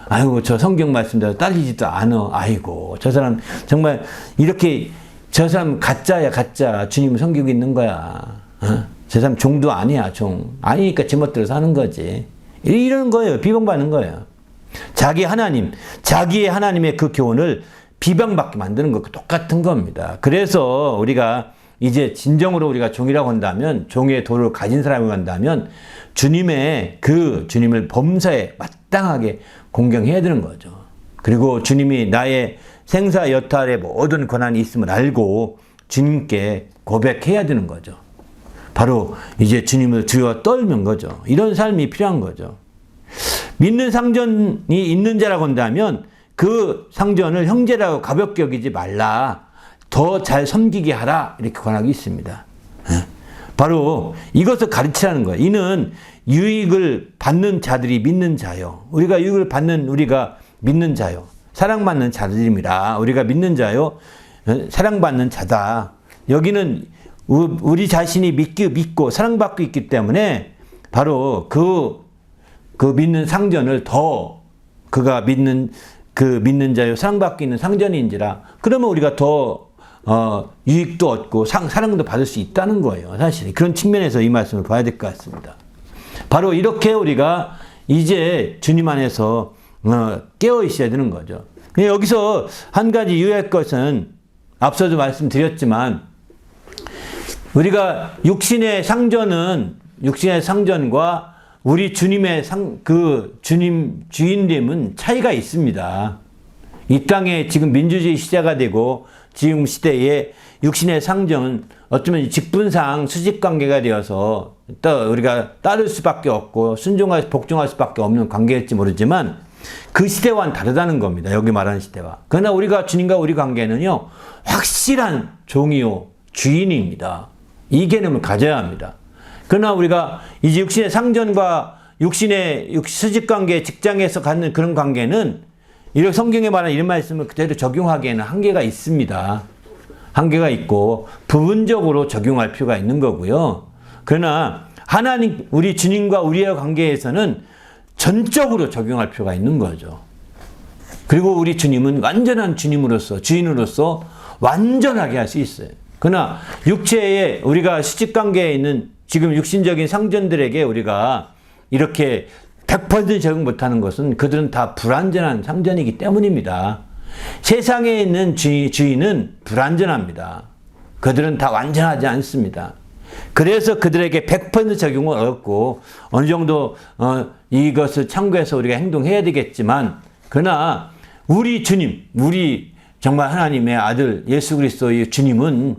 아이고, 저 성경 말씀대로 따르지도 않아. 아이고, 저 사람 정말 이렇게, 저 사람 가짜야, 가짜. 주님을 섬기고 있는 거야. 어? 저 사람 종도 아니야, 종. 아니니까 제멋대로 사는 거지. 이러는 거예요. 비방받는 거예요. 자기의 하나님의 그 교훈을 비방받게 만드는 것과 똑같은 겁니다. 그래서 우리가 이제 진정으로 우리가 종이라고 한다면, 종의 도를 가진 사람이라고 한다면 주님을 범사에 마땅하게 공경해야 되는 거죠. 그리고 주님이 나의 생사 여탈의 모든 권한이 있음을 알고 주님께 고백해야 되는 거죠. 바로 이제 주님을 두려워 떨는 거죠. 이런 삶이 필요한 거죠. 믿는 상전이 있는 자라고 한다면 그 상전을 형제라고 가볍게 여기지 말라. 더 잘 섬기게 하라. 이렇게 권하고 있습니다. 바로 이것을 가르치라는 거예요. 이는 유익을 받는 자들이 믿는 자요. 우리가 믿는 자요. 사랑받는 자들입니다. 우리가 믿는 자요. 사랑받는 자다. 여기는 우리 자신이 믿고 사랑받고 있기 때문에 바로 그 믿는 상전을 더 그가 믿는 자요 사랑받고 있는 상전인지라 그러면 우리가 더 유익도 얻고 사랑도 받을 수 있다는 거예요. 사실 그런 측면에서 이 말씀을 봐야 될 것 같습니다. 바로 이렇게 우리가 이제 주님 안에서 깨어 있어야 되는 거죠. 여기서 한 가지 유의할 것은 앞서도 말씀드렸지만 우리가 육신의 상전과 우리 주님의 주인됨은 차이가 있습니다. 이 땅에 지금 민주주의 시대가 되고 지금 시대에 육신의 상전은 어쩌면 직분상 수직관계가 되어서 또 우리가 따를 수밖에 없고 복종할 수밖에 없는 관계일지 모르지만 그 시대와는 다르다는 겁니다. 여기 말하는 시대와. 그러나 우리가 주님과 우리 관계는요. 확실한 종이요 주인입니다. 이 개념을 가져야 합니다. 그러나 우리가 이제 육신의 상전과 육신의 수직관계, 직장에서 갖는 그런 관계는 이런 성경에 말하는 이런 말씀을 그대로 적용하기에는 한계가 있습니다. 한계가 있고 부분적으로 적용할 필요가 있는 거고요. 그러나 우리 주님과 우리의 관계에서는 전적으로 적용할 필요가 있는 거죠. 그리고 우리 주님은 완전한 주인으로서 완전하게 할 수 있어요. 그러나 육체에 우리가 수직관계에 있는 지금 육신적인 상전들에게 우리가 이렇게 100% 적용 못하는 것은 그들은 다 불완전한 상전이기 때문입니다. 세상에 있는 주인은 불완전합니다. 그들은 다 완전하지 않습니다. 그래서 그들에게 100% 적용을 얻고 어느 정도 이것을 참고해서 우리가 행동해야 되겠지만 그러나 우리 주님, 우리 정말 하나님의 아들 예수 그리스도의 주님은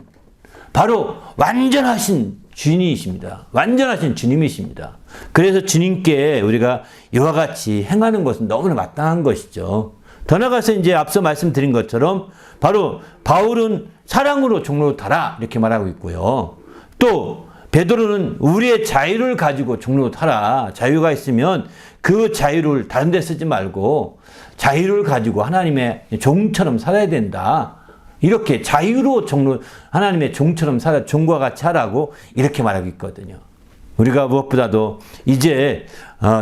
바로 완전하신 주인이십니다. 완전하신 주님이십니다. 그래서 주님께 우리가 이와 같이 행하는 것은 너무나 마땅한 것이죠. 더 나아가서 이제 앞서 말씀드린 것처럼 바로 바울은 사랑으로 종로타라 이렇게 말하고 있고요. 또 베드로는 우리의 자유를 가지고 종로타라. 자유가 있으면 그 자유를 다른 데 쓰지 말고 자유를 가지고 하나님의 종처럼 살아야 된다. 이렇게 자유로 하나님의 종처럼 종과 같이 하라고 이렇게 말하고 있거든요. 우리가 무엇보다도 이제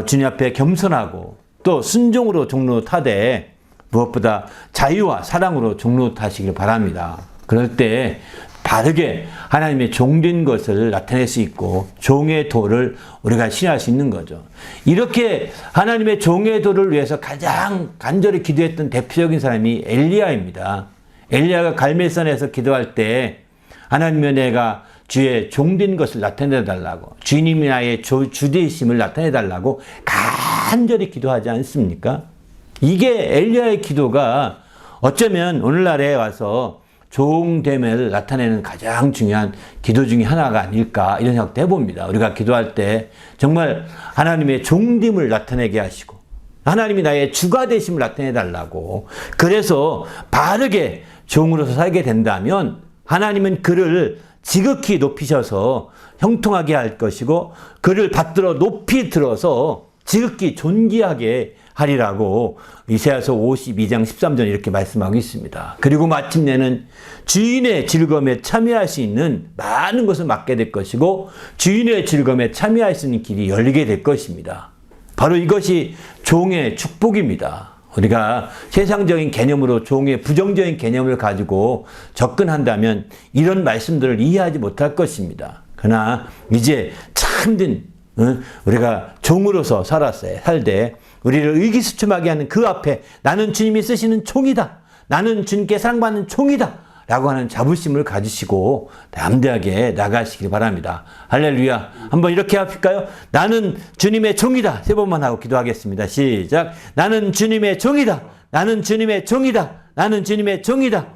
주님 앞에 겸손하고 또 순종으로 종로 타되 무엇보다 자유와 사랑으로 종로 타시길 바랍니다. 그럴 때 바르게 하나님의 종된 것을 나타낼 수 있고 종의 도를 우리가 신할 수 있는 거죠. 이렇게 하나님의 종의 도를 위해서 가장 간절히 기도했던 대표적인 사람이 엘리야입니다. 엘리야가 갈멜산에서 기도할 때 하나님의 내가 주의 종된 것을 나타내 달라고, 주님이 나의 주되심을 나타내 달라고 간절히 기도하지 않습니까? 이게 엘리야의 기도가 어쩌면 오늘날에 와서 종됨을 나타내는 가장 중요한 기도 중에 하나가 아닐까 이런 생각도 해봅니다. 우리가 기도할 때 정말 하나님의 종됨을 나타내게 하시고 하나님이 나의 주가 되심을 나타내 달라고, 그래서 바르게 종으로서 살게 된다면 하나님은 그를 지극히 높이셔서 형통하게 할 것이고 그를 받들어 높이 들어서 지극히 존귀하게 하리라고 이사야서 52장 13절 이렇게 말씀하고 있습니다. 그리고 마침내는 주인의 즐거움에 참여할 수 있는 많은 것을 맡게 될 것이고 주인의 즐거움에 참여할 수 있는 길이 열리게 될 것입니다. 바로 이것이 종의 축복입니다. 우리가 세상적인 개념으로 종의 부정적인 개념을 가지고 접근한다면 이런 말씀들을 이해하지 못할 것입니다. 그러나 이제 참된 우리가 종으로서 살되 우리를 의기소침하게 하는 그 앞에 나는 주님이 쓰시는 총이다, 나는 주님께 사랑받는 총이다 라고 하는 자부심을 가지시고 담대하게 나가시길 바랍니다. 할렐루야. 한번 이렇게 합시까요? 나는 주님의 종이다. 3번만 하고 기도하겠습니다. 시작. 나는 주님의 종이다. 나는 주님의 종이다. 나는 주님의 종이다.